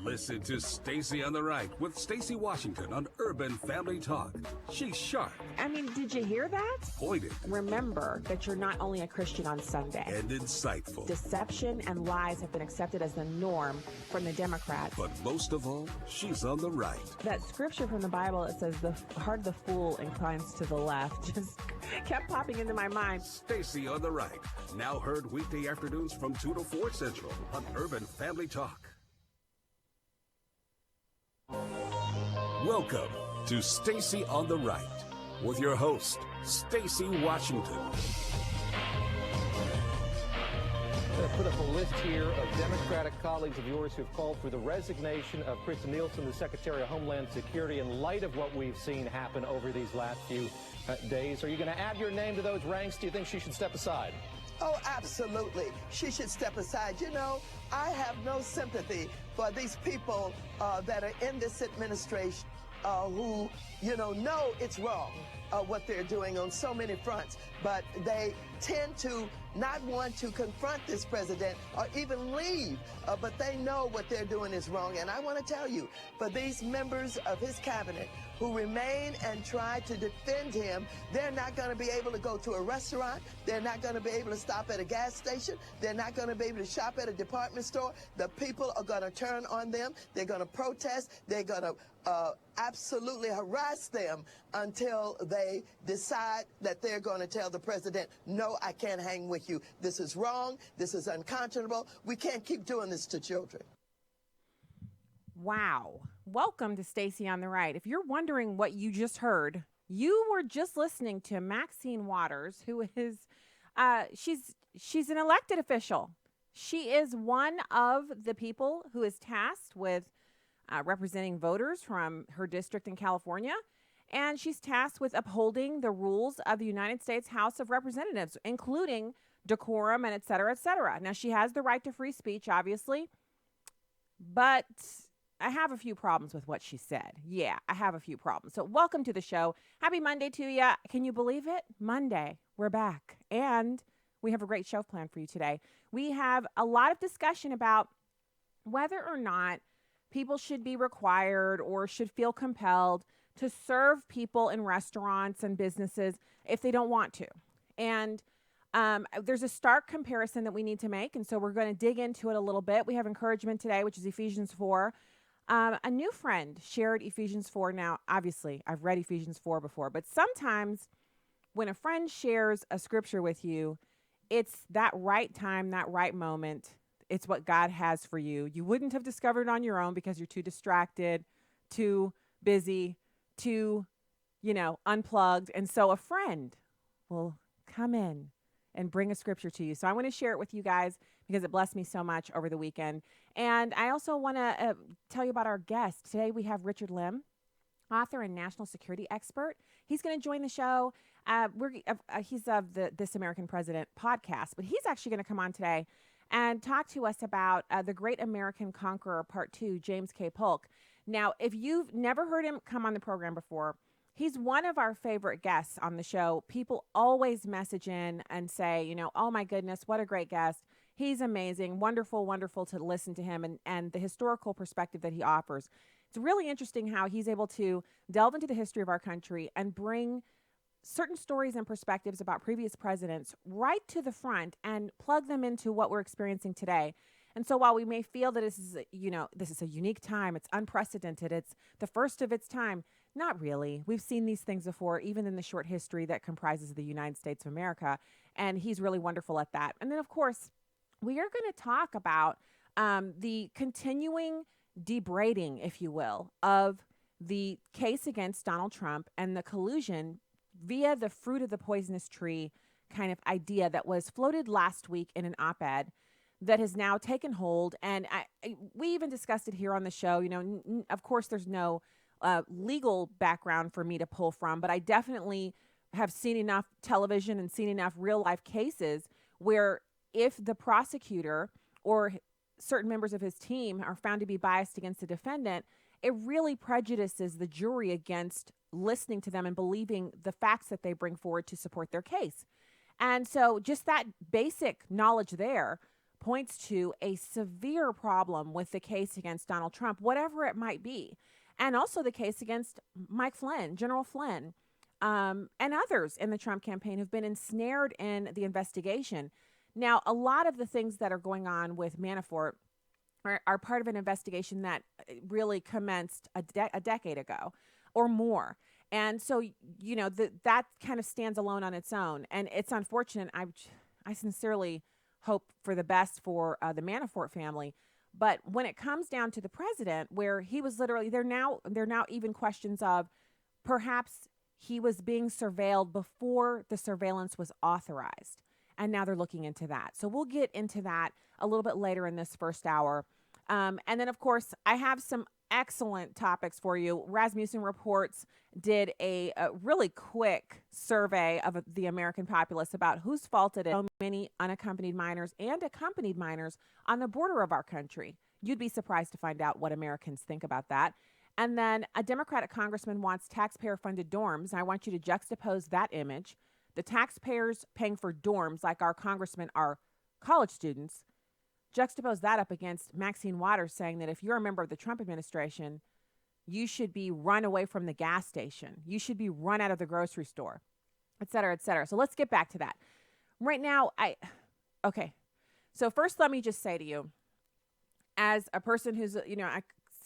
Listen to Stacy on the Right with Stacy Washington on Urban Family Talk. She's sharp. I mean, did you hear that? Pointed. Remember that you're not only a Christian on Sunday. And insightful. Deception and lies have been accepted as the norm from the Democrats. But most of all, she's on the right. That scripture from the Bible, it says the heart of the fool inclines to the left, just kept popping into my mind. Stacy on the Right. Now heard weekday afternoons from 2 to 4 Central on Urban Family Talk. Welcome to Stacy on the Right with your host, Stacy Washington. I'm going to put up a list here of Democratic colleagues of yours who've called for the resignation of Kristen Nielsen, the Secretary of Homeland Security, in light of what we've seen happen over these last few days. Are you going to add your name to those ranks? Do you think she should step aside? Oh, absolutely. She should step aside. You know, I have no sympathy for these people that are in this administration who, know it's wrong what they're doing on so many fronts, but they tend to not want to confront this president or even leave, but they know what they're doing is wrong. And I want to tell you, for these members of his cabinet who remain and try to defend him, they're not going to be able to go to a restaurant. They're not going to be able to stop at a gas station. They're not going to be able to shop at a department store. The people are going to turn on them. They're going to protest. They're going to absolutely harass them until they decide that they're going to tell the president, no, I can't hang with you. This is wrong. This is unconscionable. We can't keep doing this to children. Wow. Welcome to Stacy on the Right. If you're wondering what you just heard, you were just listening to Maxine Waters, who is, she's an elected official. She is one of the people who is tasked with representing voters from her district in California. And she's tasked with upholding the rules of the United States House of Representatives, including decorum and et cetera, et cetera. Now, she has the right to free speech, obviously, but I have a few problems with what she said. Yeah, I have a few problems. So welcome to the show. Happy Monday to you. Can you believe it? Monday. We're back. And we have a great show planned for you today. We have a lot of discussion about whether or not people should be required or should feel compelled to serve people in restaurants and businesses if they don't want to. And there's a stark comparison that we need to make. And so we're going to dig into it a little bit. We have encouragement today, which is Ephesians 4. A new friend shared Ephesians 4. Now, obviously, I've read Ephesians 4 before, but sometimes when a friend shares a scripture with you, it's that right time, that right moment. It's what God has for you. You wouldn't have discovered it on your own because you're too distracted, too busy, too, unplugged. And so a friend will come in and bring a scripture to you. So I want to share it with you guys because it blessed me so much over the weekend. And I also want to tell you about our guest. Today we have Richard Lim, author and national security expert. He's going to join the show. He's of the This American President podcast, but he's actually going to come on today and talk to us about The Great American Conqueror Part 2, James K. Polk. Now, if you've never heard him come on the program before, he's one of our favorite guests on the show. People always message in and say, oh my goodness, what a great guest. He's amazing, wonderful, wonderful to listen to him and the historical perspective that he offers. It's really interesting how he's able to delve into the history of our country and bring certain stories and perspectives about previous presidents right to the front and plug them into what we're experiencing today. And so while we may feel that this is a unique time, it's unprecedented, it's the first of its time, not really. We've seen these things before, even in the short history that comprises the United States of America. And he's really wonderful at that. And then, of course, we are going to talk about the continuing debrading, if you will, of the case against Donald Trump and the collusion via the fruit of the poisonous tree kind of idea that was floated last week in an op-ed that has now taken hold. And we even discussed it here on the show. Of course, there's no legal background for me to pull from, but I definitely have seen enough television and seen enough real life cases where if the prosecutor or certain members of his team are found to be biased against the defendant, it really prejudices the jury against listening to them and believing the facts that they bring forward to support their case. And so just that basic knowledge there points to a severe problem with the case against Donald Trump, whatever it might be, and also the case against Mike Flynn, General Flynn, and others in the Trump campaign who've been ensnared in the investigation. Now, a lot of the things that are going on with Manafort are part of an investigation that really commenced a decade ago or more. And so, you know, that kind of stands alone on its own. And it's unfortunate. I sincerely hope for the best for the Manafort family. But when it comes down to the president, where he was literally, there are now even questions of perhaps he was being surveilled before the surveillance was authorized. And now they're looking into that. So we'll get into that a little bit later in this first hour. And then, of course, I have some excellent topics for you. Rasmussen Reports did a really quick survey of the American populace about whose fault it is so many unaccompanied minors and accompanied minors on the border of our country. You'd be surprised to find out what Americans think about that. And then a Democratic congressman wants taxpayer-funded dorms. I want you to juxtapose that image. The taxpayers paying for dorms, like our congressmen, are college students. Juxtapose that up against Maxine Waters saying that if you're a member of the Trump administration, you should be run away from the gas station. You should be run out of the grocery store, et cetera, et cetera. So let's get back to that. Right now, okay. So first, let me just say to you, as a person who's, you know, I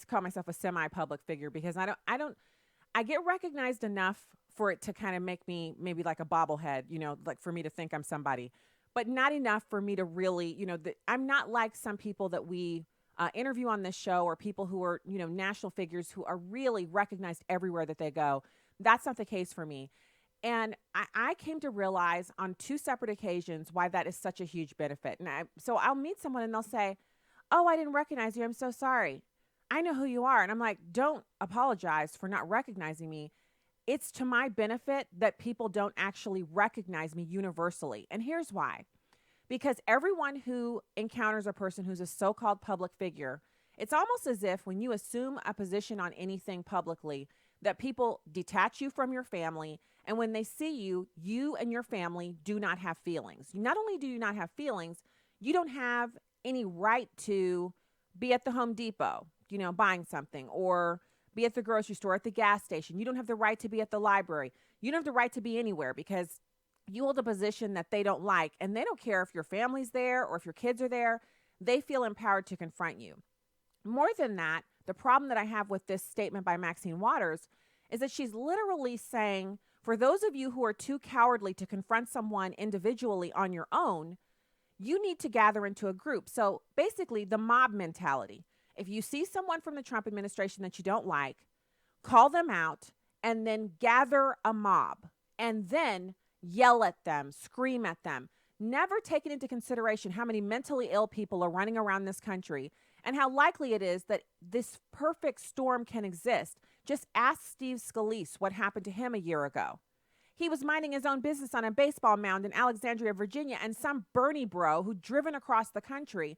call myself a semi-public figure because I get recognized enough for it to kind of make me maybe like a bobblehead, you know, like for me to think I'm somebody, but not enough for me to really, you know, I'm not like some people that we interview on this show or people who are, you know, national figures who are really recognized everywhere that they go. That's not the case for me. And I came to realize on two separate occasions why that is such a huge benefit. And so I'll meet someone and they'll say, "Oh, I didn't recognize you. I'm so sorry. I know who you are." And I'm like, don't apologize for not recognizing me. It's to my benefit that people don't actually recognize me universally. And here's why. Because everyone who encounters a person who's a so-called public figure, it's almost as if when you assume a position on anything publicly, that people detach you from your family. And when they see you, you and your family do not have feelings. Not only do you not have feelings, you don't have any right to be at the Home Depot, you know, buying something, or be at the grocery store, at the gas station. You don't have the right to be at the library. You don't have the right to be anywhere because you hold a position that they don't like, and they don't care if your family's there or if your kids are there. They feel empowered to confront you. More than that, the problem that I have with this statement by Maxine Waters is that she's literally saying, for those of you who are too cowardly to confront someone individually on your own, you need to gather into a group. So basically, the mob mentality. If you see someone from the Trump administration that you don't like, call them out and then gather a mob and then yell at them, scream at them, never taking into consideration how many mentally ill people are running around this country and how likely it is that this perfect storm can exist. Just ask Steve Scalise what happened to him a year ago. He was minding his own business on a baseball mound in Alexandria, Virginia, and some Bernie bro who'd driven across the country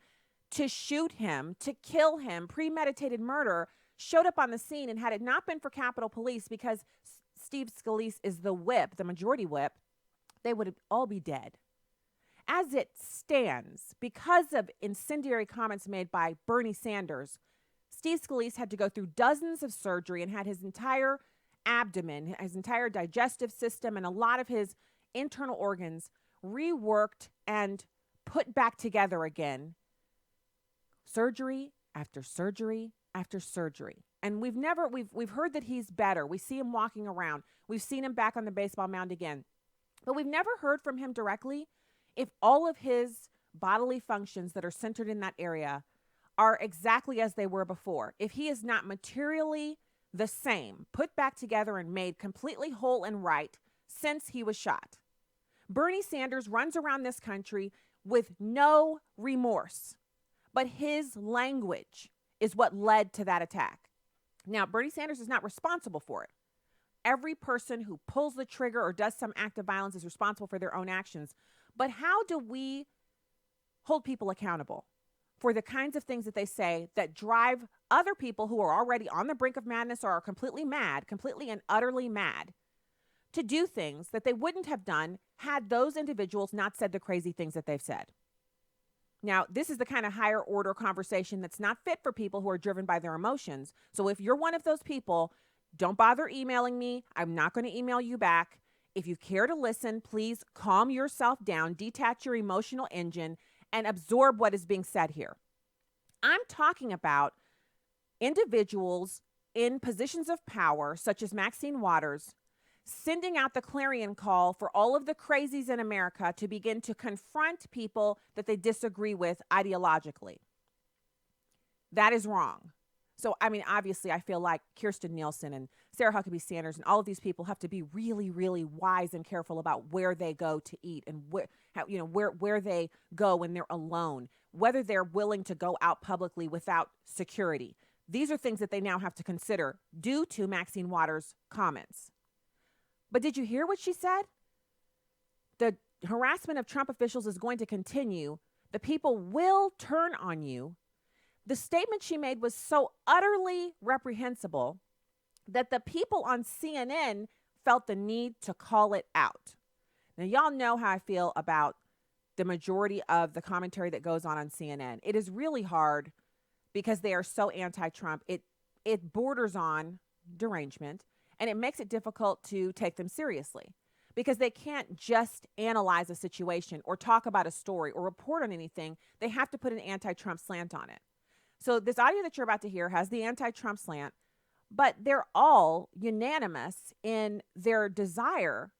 to shoot him, to kill him, premeditated murder, showed up on the scene. And had it not been for Capitol Police, because Steve Scalise is the whip, the majority whip, they would all be dead. As it stands, because of incendiary comments made by Bernie Sanders, Steve Scalise had to go through dozens of surgery and had his entire abdomen, his entire digestive system, and a lot of his internal organs reworked and put back together again. Surgery after surgery after surgery. And we've heard that he's better. We see him walking around. We've seen him back on the baseball mound again. But we've never heard from him directly if all of his bodily functions that are centered in that area are exactly as they were before. If he is not materially the same, put back together and made completely whole and right since he was shot. Bernie Sanders runs around this country with no remorse, but his language is what led to that attack. Now, Bernie Sanders is not responsible for it. Every person who pulls the trigger or does some act of violence is responsible for their own actions. But how do we hold people accountable for the kinds of things that they say that drive other people who are already on the brink of madness or are completely mad, completely and utterly mad, to do things that they wouldn't have done had those individuals not said the crazy things that they've said? Now, this is the kind of higher order conversation that's not fit for people who are driven by their emotions. So if you're one of those people, don't bother emailing me. I'm not going to email you back. If you care to listen, please calm yourself down, detach your emotional engine, and absorb what is being said here. I'm talking about individuals in positions of power, such as Maxine Waters, sending out the clarion call for all of the crazies in America to begin to confront people that they disagree with ideologically. That is wrong. So, I mean, obviously, I feel like Kirstjen Nielsen and Sarah Huckabee Sanders and all of these people have to be really, really wise and careful about where they go to eat and where they go when they're alone, whether they're willing to go out publicly without security. These are things that they now have to consider due to Maxine Waters' comments. But did you hear what she said? The harassment of Trump officials is going to continue. The people will turn on you. The statement she made was so utterly reprehensible that the people on CNN felt the need to call it out. Now, y'all know how I feel about the majority of the commentary that goes on CNN. It is really hard because they are so anti-Trump. It borders on derangement, and it makes it difficult to take them seriously because they can't just analyze a situation or talk about a story or report on anything. They have to put an anti-Trump slant on it. So this audio that you're about to hear has the anti-Trump slant, but they're all unanimous in their desire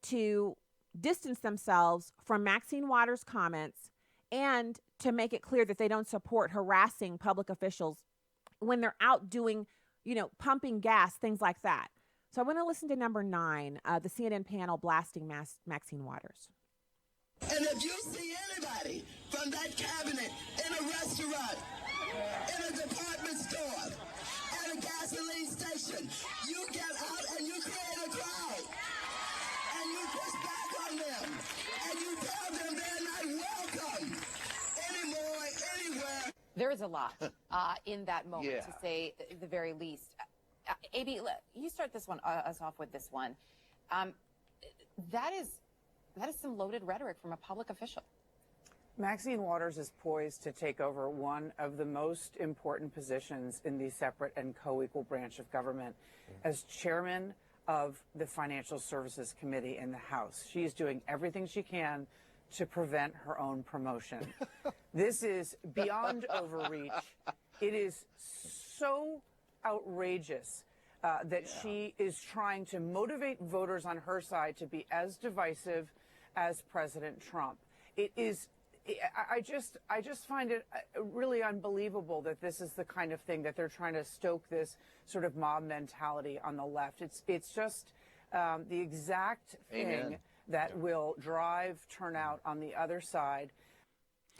to distance themselves from Maxine Waters' comments and to make it clear that they don't support harassing public officials when they're out doing, pumping gas, things like that. So I want to listen to number 9, the CNN panel blasting Maxine Waters. And if you see anybody from that cabinet in a restaurant, in a department store, at a gasoline station, you get out and you create a crowd. And you push back on them. And you tell them they're not welcome anymore, anywhere. There is a lot in that moment, to say the very least. AB, you start us off with this one. That is some loaded rhetoric from a public official. Maxine Waters is poised to take over one of the most important positions in the separate and co-equal branch of government as chairman of the Financial Services Committee in the House. She is doing everything she can to prevent her own promotion. This is beyond overreach. It is so outrageous that she is trying to motivate voters on her side to be as divisive as President Trump. It is. I just find it really unbelievable that this is the kind of thing that they're trying to stoke, this sort of mob mentality on the left. It's just the exact thing that will drive turnout on the other side.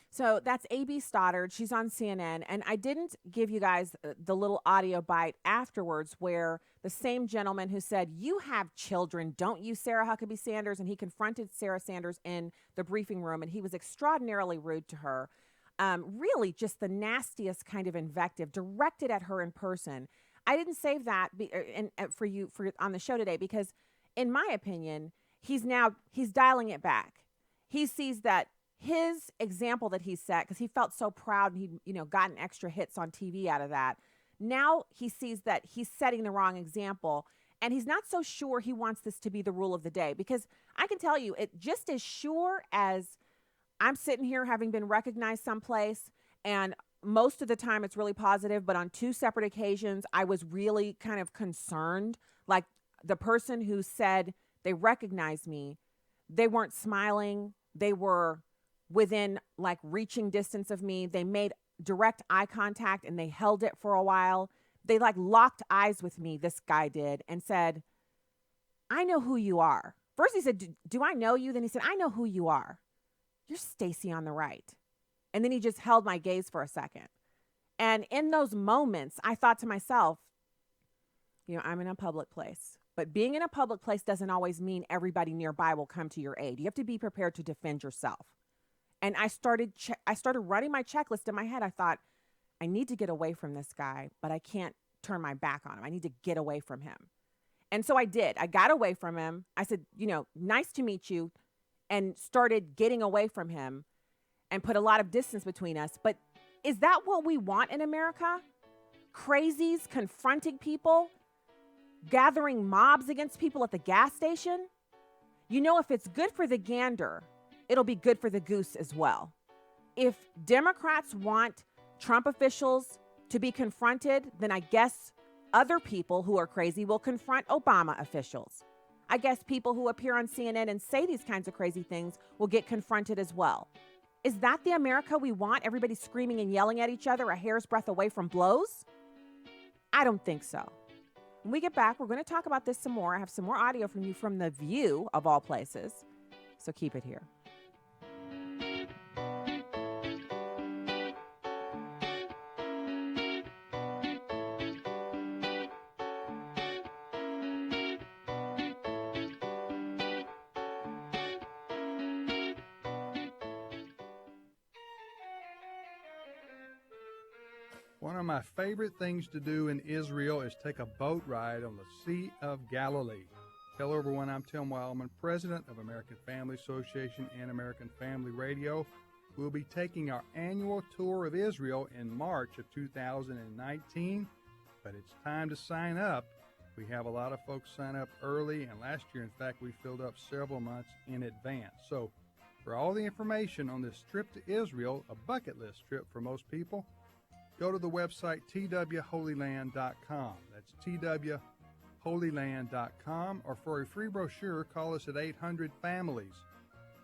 So that's A.B. Stoddard. She's on CNN. And I didn't give you guys the little audio bite afterwards where the same gentleman who said, "You have children, don't you, Sarah Huckabee Sanders?" And he confronted Sarah Sanders in the briefing room, and he was extraordinarily rude to her. Really just the nastiest kind of invective directed at her in person. I didn't save that for you on the show today because, in my opinion, he's dialing it back. He sees that his example that he set, because he felt so proud and he'd gotten extra hits on TV out of that. Now he sees that he's setting the wrong example, and he's not so sure he wants this to be the rule of the day. Because I can tell you, it just as sure as I'm sitting here having been recognized someplace, and most of the time it's really positive, but on 2 separate occasions I was really kind of concerned. Like the person who said they recognized me, they weren't smiling. They were within like reaching distance of me. They made direct eye contact and they held it for a while. They like locked eyes with me, this guy did, and said, "I know who you are." First he said, "Do I know you?" Then he said, "I know who you are. You're Stacey on the right." And then he just held my gaze for a second. And in those moments, I thought to myself, I'm in a public place. But being in a public place doesn't always mean everybody nearby will come to your aid. You have to be prepared to defend yourself. And I started running my checklist in my head. I thought, I need to get away from this guy, but I can't turn my back on him. I need to get away from him. And so I did. I got away from him. I said, "Nice to meet you," and started getting away from him. and put a lot of distance between us. But is that what we want in America? Crazies confronting people, gathering mobs against people at the gas station? You know, if it's good for the gander, it'll be good for the goose as well. If Democrats want Trump officials to be confronted, then I guess other people who are crazy will confront Obama officials. I guess people who appear on CNN and say these kinds of crazy things will get confronted as well. Is that the America we want? Everybody screaming and yelling at each other a hair's breadth away from blows? I don't think so. When we get back, we're going to talk about this some more. I have some more audio from you from The View, of all places. So keep it here. One of my favorite things to do in Israel is take a boat ride on the Sea of Galilee. Tell everyone I'm Tim Wildman, president of American Family Association and American Family Radio. We'll be taking our annual tour of Israel in March of 2019, but it's time to sign up. We have a lot of folks sign up early, and last year, in fact, we filled up several months in advance. So for all the information on this trip to Israel, a bucket list trip for most people, go to the website twholyland.com. That's twholyland.com. Or for a free brochure, call us at 800-FAMILIES,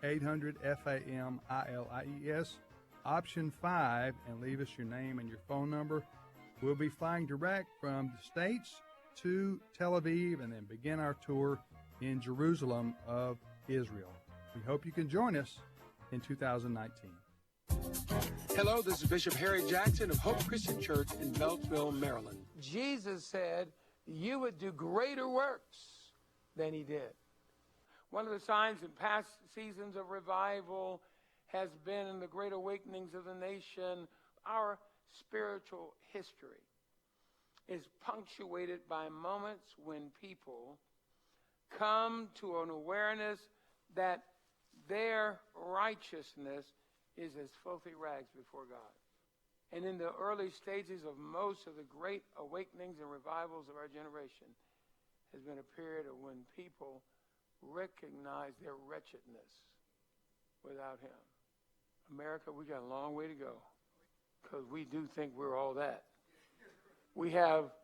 800-FAMILIES, option 5, and leave us your name and your phone number. We'll be flying direct from the States to Tel Aviv and then begin our tour in Jerusalem of Israel. We hope you can join us in 2019. Hello, this is Bishop Harry Jackson of Hope Christian Church in Beltsville, Maryland. Jesus said you would do greater works than he did. One of the signs in past seasons of revival has been in the great awakenings of the nation. Our spiritual history is punctuated by moments when people come to an awareness that their righteousness is as filthy rags before God. And in the early stages of most of the great awakenings and revivals of our generation has been a period of when people recognize their wretchedness without him. America, we got a long way to go because we do think we're all that. We have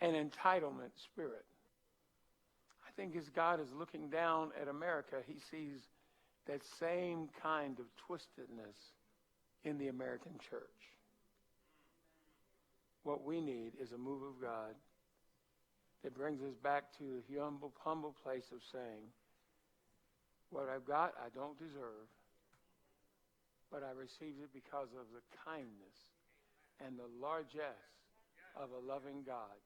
an entitlement spirit. I think as God is looking down at America, he sees that same kind of twistedness in the American church. What we need is a move of God that brings us back to the humble place of saying, what I've got, I don't deserve, but I received it because of the kindness and the largesse of a loving God.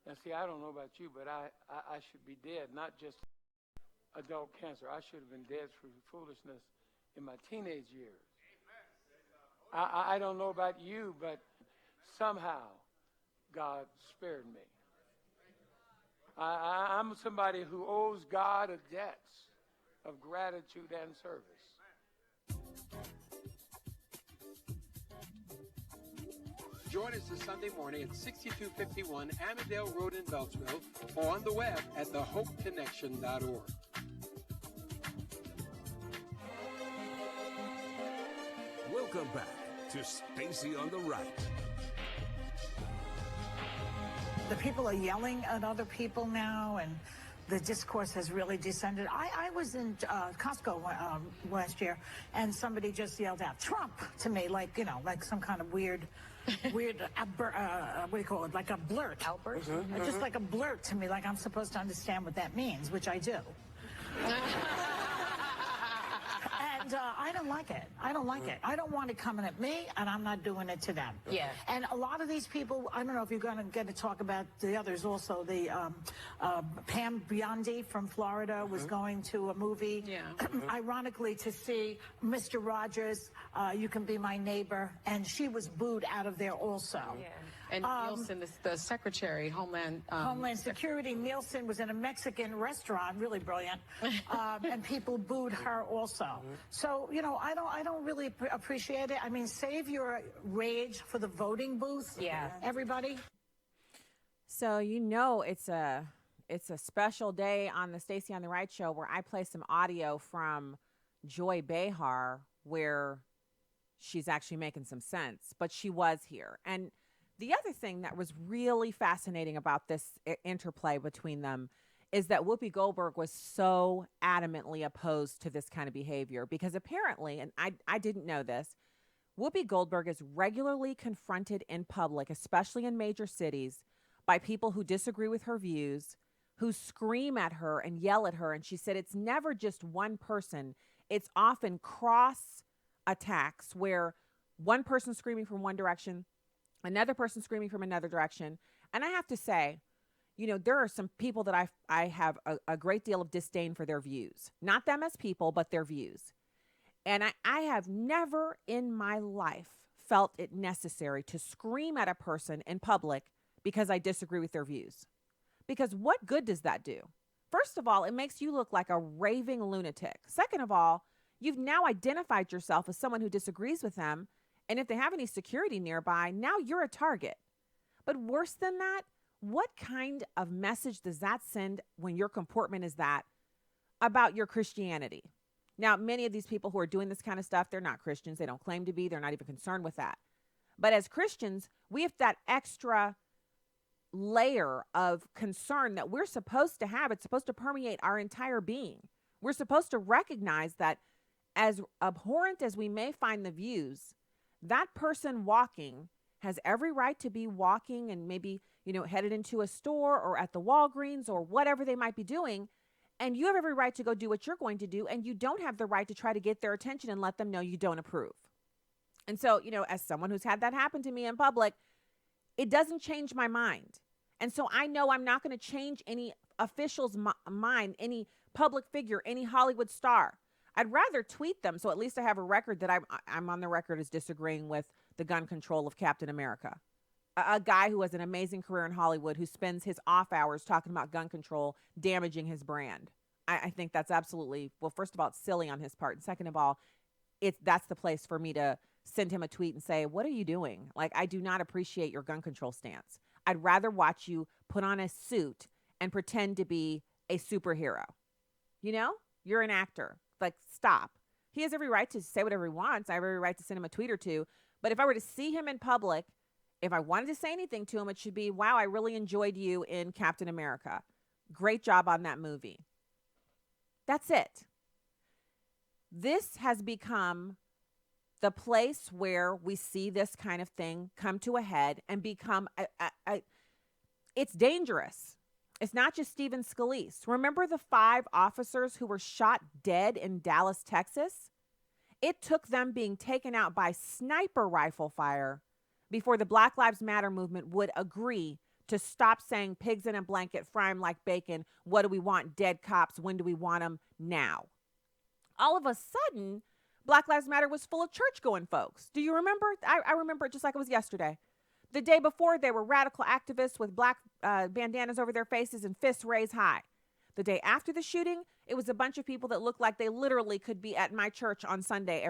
Now, see, I don't know about you, but I should be dead, not just adult cancer. I should have been dead through foolishness in my teenage years. I don't know about you, but somehow God spared me. I'm somebody who owes God a debt of gratitude and service. Join us this Sunday morning at 6251 Amandale Road in Beltsville or on the web at thehopeconnection.org. Welcome back to Stacy on the Right. The people are yelling at other people now, and the discourse has really descended. I was in Costco last year, and somebody just yelled out Trump to me, like, you know, like some kind of weird, what do you call it, like a blurt. Outburst? Just like a blurt to me, like I'm supposed to understand what that means, which I do. And I don't like it. I don't like it. I don't want it coming at me, and I'm not doing it to them. Yeah. And a lot of these people, I don't know if you're going to get to talk about the others also. The Pam Biondi from Florida was going to a movie, ironically, to see Mr. Rogers, You Can Be My Neighbor, and she was booed out of there also. Yeah. And Nielsen, the secretary, Homeland Security, Nielsen was in a Mexican restaurant, really brilliant, and people booed her also. So, I don't really appreciate it. I mean, save your rage for the voting booth. Yeah. Everybody. So it's a special day on the Stacey on the Right show where I play some audio from Joy Behar where she's actually making some sense, but she was here. And the other thing that was really fascinating about this interplay between them is that Whoopi Goldberg was so adamantly opposed to this kind of behavior because apparently, and I didn't know this, Whoopi Goldberg is regularly confronted in public, especially in major cities, by people who disagree with her views, who scream at her and yell at her. And she said it's never just one person. It's often cross attacks where one person screaming from one direction, another person screaming from another direction. And I have to say, there are some people that I have a great deal of disdain for their views. Not them as people, but their views. And I have never in my life felt it necessary to scream at a person in public because I disagree with their views. Because what good does that do? First of all, it makes you look like a raving lunatic. Second of all, you've now identified yourself as someone who disagrees with them. And if they have any security nearby, now you're a target. But worse than that, what kind of message does that send when your comportment is that about your Christianity? Now, many of these people who are doing this kind of stuff, they're not Christians. They don't claim to be. They're not even concerned with that. But as Christians, we have that extra layer of concern that we're supposed to have. It's supposed to permeate our entire being. We're supposed to recognize that as abhorrent as we may find the views, that person walking has every right to be walking and maybe, headed into a store or at the Walgreens or whatever they might be doing. And you have every right to go do what you're going to do. And you don't have the right to try to get their attention and let them know you don't approve. And so, as someone who's had that happen to me in public, it doesn't change my mind. And so I know I'm not going to change any official's mind, any public figure, any Hollywood star. I'd rather tweet them so at least I have a record that I'm on the record as disagreeing with the gun control of Captain America. A guy who has an amazing career in Hollywood who spends his off hours talking about gun control, damaging his brand. I think that's absolutely, well, first of all, it's silly on his part. And second of all, that's the place for me to send him a tweet and say, what are you doing? Like, I do not appreciate your gun control stance. I'd rather watch you put on a suit and pretend to be a superhero. You're an actor. Like, stop. He has every right to say whatever he wants. I have every right to send him a tweet or two. But if I were to see him in public, if I wanted to say anything to him, it should be, wow, I really enjoyed you in Captain America. Great job on that movie. That's it. This has become the place where we see this kind of thing come to a head and become, it's dangerous. It's not just Stephen Scalise. Remember the 5 officers who were shot dead in Dallas, Texas? It took them being taken out by sniper rifle fire before the Black Lives Matter movement would agree to stop saying pigs in a blanket, fry them like bacon. What do we want? Dead cops. When do we want them? Now. All of a sudden, Black Lives Matter was full of church-going folks. Do you remember? I remember it just like it was yesterday. The day before, they were radical activists with black bandanas over their faces and fists raised high. The day after the shooting, it was a bunch of people that looked like they literally could be at my church on Sunday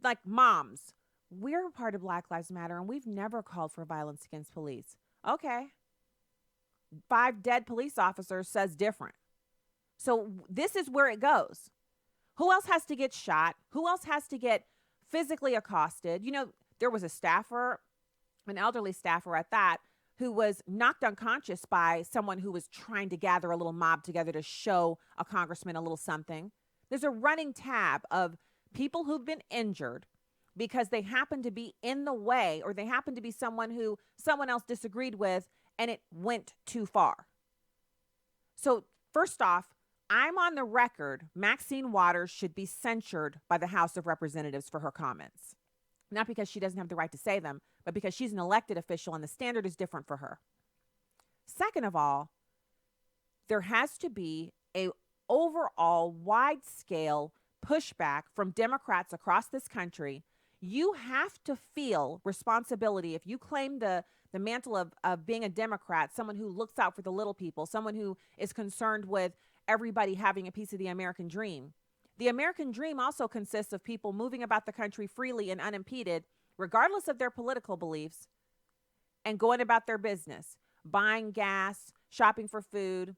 like moms. We're a part of Black Lives Matter, and we've never called for violence against police. Okay. 5 dead police officers says different. So this is where it goes. Who else has to get shot? Who else has to get physically accosted? There was a staffer, an elderly staffer at that, who was knocked unconscious by someone who was trying to gather a little mob together to show a congressman a little something. There's a running tab of people who've been injured because they happen to be in the way, or they happen to be someone who someone else disagreed with, and it went too far. So first off, I'm on the record, Maxine Waters should be censured by the House of Representatives for her comments. Not because she doesn't have the right to say them, but because she's an elected official and the standard is different for her. Second of all, there has to be a overall wide-scale pushback from Democrats across this country. You have to feel responsibility if you claim the mantle of being a Democrat, someone who looks out for the little people, someone who is concerned with everybody having a piece of the American dream. The American dream also consists of people moving about the country freely and unimpeded, regardless of their political beliefs, and going about their business, buying gas, shopping for food,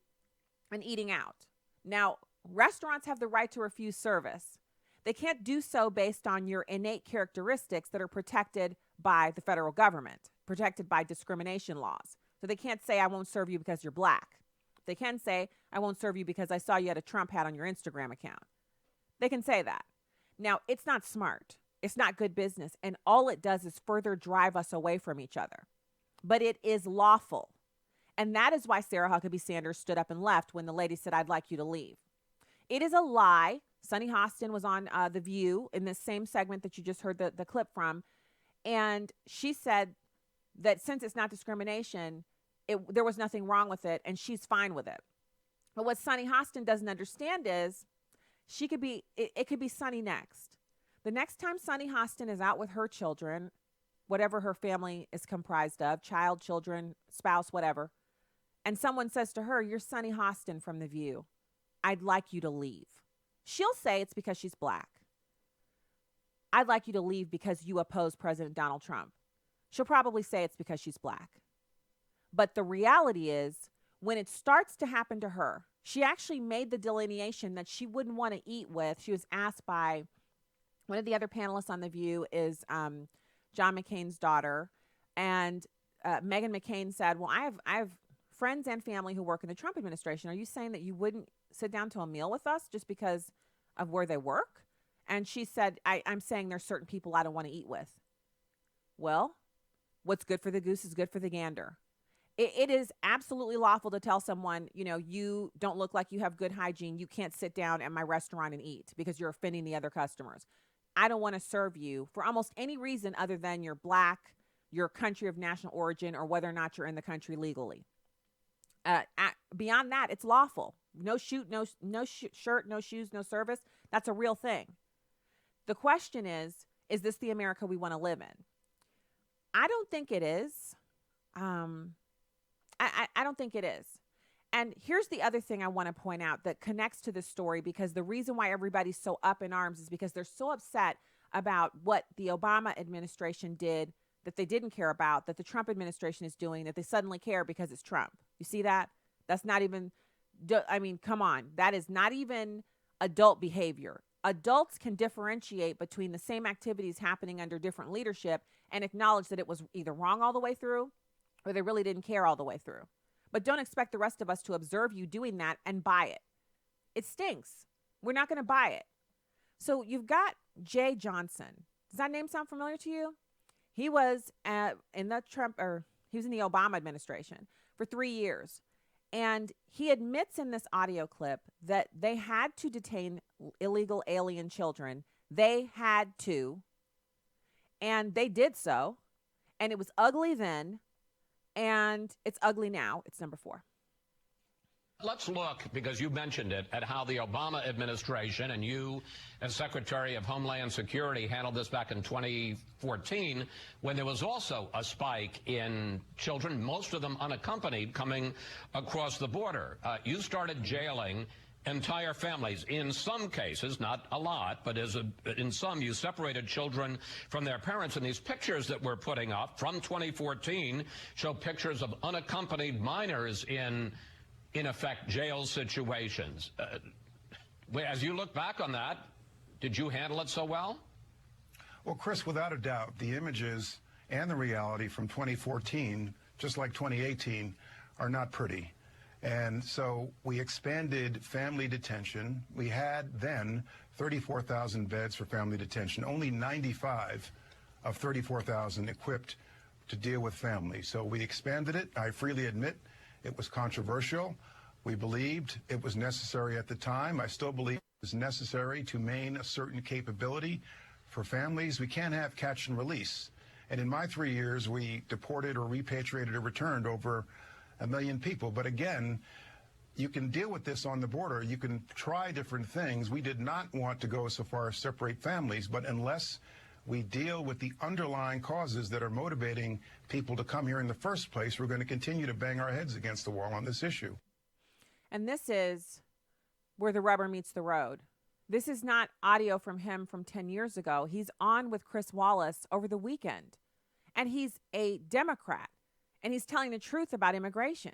and eating out. Now, restaurants have the right to refuse service. They can't do so based on your innate characteristics that are protected by the federal government, protected by discrimination laws. So they can't say, I won't serve you because you're black. They can say, I won't serve you because I saw you had a Trump hat on your Instagram account. They can say that. Now, it's not smart. It's not good business. And all it does is further drive us away from each other. But it is lawful. And that is why Sarah Huckabee Sanders stood up and left when the lady said, I'd like you to leave. It is a lie. Sunny Hostin was on The View in this same segment that you just heard the clip from. And she said that since it's not discrimination, there was nothing wrong with it, and she's fine with it. But what Sunny Hostin doesn't understand is it could be Sunny next. The next time Sunny Hostin is out with her children, whatever her family is comprised of, child, children, spouse, whatever, and someone says to her, you're Sunny Hostin from The View, I'd like you to leave. She'll say it's because she's black. I'd like you to leave because you oppose President Donald Trump. She'll probably say it's because she's black. But the reality is, when it starts to happen to her, she actually made the delineation that she wouldn't want to eat with. She was asked by one of the other panelists on The View is John McCain's daughter. And Meghan McCain said, well, I have friends and family who work in the Trump administration. Are you saying that you wouldn't sit down to a meal with us just because of where they work? And she said, I'm saying there's certain people I don't want to eat with. Well, what's good for the goose is good for the gander. It is absolutely lawful to tell someone, you don't look like you have good hygiene. You can't sit down at my restaurant and eat because you're offending the other customers. I don't want to serve you for almost any reason other than you're black, your country of national origin, or whether or not you're in the country legally. Beyond that, it's lawful. No shirt, no shoes, no service. That's a real thing. The question is this the America we want to live in? I don't think it is. I don't think it is. And here's the other thing I want to point out that connects to this story, because the reason why everybody's so up in arms is because they're so upset about what the Obama administration did that they didn't care about, that the Trump administration is doing, that they suddenly care because it's Trump. You see that? That's not even, come on. That is not even adult behavior. Adults can differentiate between the same activities happening under different leadership and acknowledge that it was either wrong all the way through or they really didn't care all the way through. But don't expect the rest of us to observe you doing that and buy it. It stinks. We're not going to buy it. So you've got Jay Johnson. Does that name sound familiar to you? He was in the Obama administration for 3 years. And he admits in this audio clip that they had to detain illegal alien children. They had to. And they did so. And it was ugly then. And it's ugly now. It's number 4. Let's look, because you mentioned it, at how the Obama administration and you as Secretary of Homeland Security handled this back in 2014, when there was also a spike in children, most of them unaccompanied, coming across the border. You started jailing entire families. In some cases, not a lot, but in some, you separated children from their parents. And these pictures that we're putting up from 2014 show pictures of unaccompanied minors in effect, jail situations. As you look back on that, did you handle it so well? Well, Chris, without a doubt, the images and the reality from 2014, just like 2018, are not pretty. And so we expanded family detention. We had then 34,000 beds for family detention, only 95 of 34,000 equipped to deal with families. So we expanded it. I freely admit it was controversial. We believed it was necessary at the time. I still believe it is necessary to maintain a certain capability for families. We can't have catch and release. And in my 3 years, we deported or repatriated or returned over 1 million people. But again, you can deal with this on the border. You can try different things. We did not want to go so far as separate families, but unless we deal with the underlying causes that are motivating people to come here in the first place, we're going to continue to bang our heads against the wall on this issue. And this is where the rubber meets the road. This is not audio from him from 10 years ago. He's on with Chris Wallace over the weekend, and he's a Democrat, and he's telling the truth about immigration.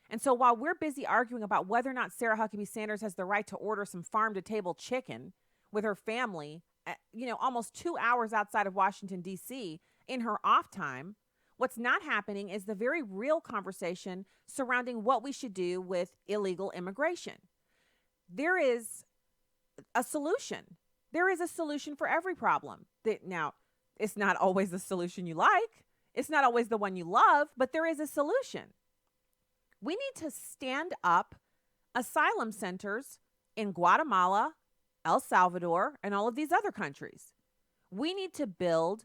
And so while we're busy arguing about whether or not Sarah Huckabee Sanders has the right to order some farm-to-table chicken with her family, almost 2 hours outside of Washington, D.C., in her off time, what's not happening is the very real conversation surrounding what we should do with illegal immigration. There is a solution. There is a solution for every problem. Now, it's not always the solution you like. It's not always the one you love, but there is a solution. We need to stand up asylum centers in Guatemala, El Salvador, and all of these other countries. We need to build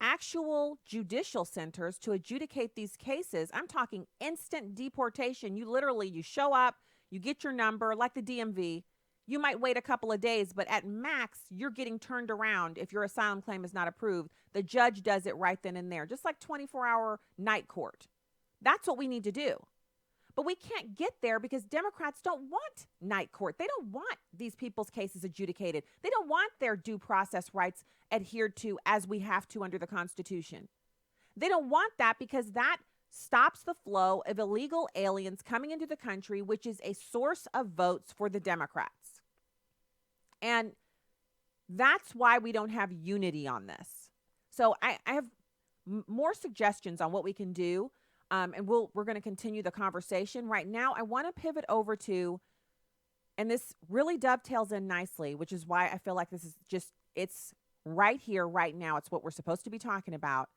actual judicial centers to adjudicate these cases. I'm talking instant deportation. You show up, you get your number, like the DMV. You might wait a couple of days, but at max, you're getting turned around if your asylum claim is not approved. The judge does it right then and there, just like 24-hour night court. That's what we need to do. But we can't get there because Democrats don't want night court. They don't want these people's cases adjudicated. They don't want their due process rights adhered to as we have to under the Constitution. They don't want that because that stops the flow of illegal aliens coming into the country, which is a source of votes for the Democrats. And that's why we don't have unity on this. So I have more suggestions on what we can do. And we're going to continue the conversation. Right now, I want to pivot over to, and this really dovetails in nicely, which is why I feel like this is it's right here, right now. It's what we're supposed to be talking about.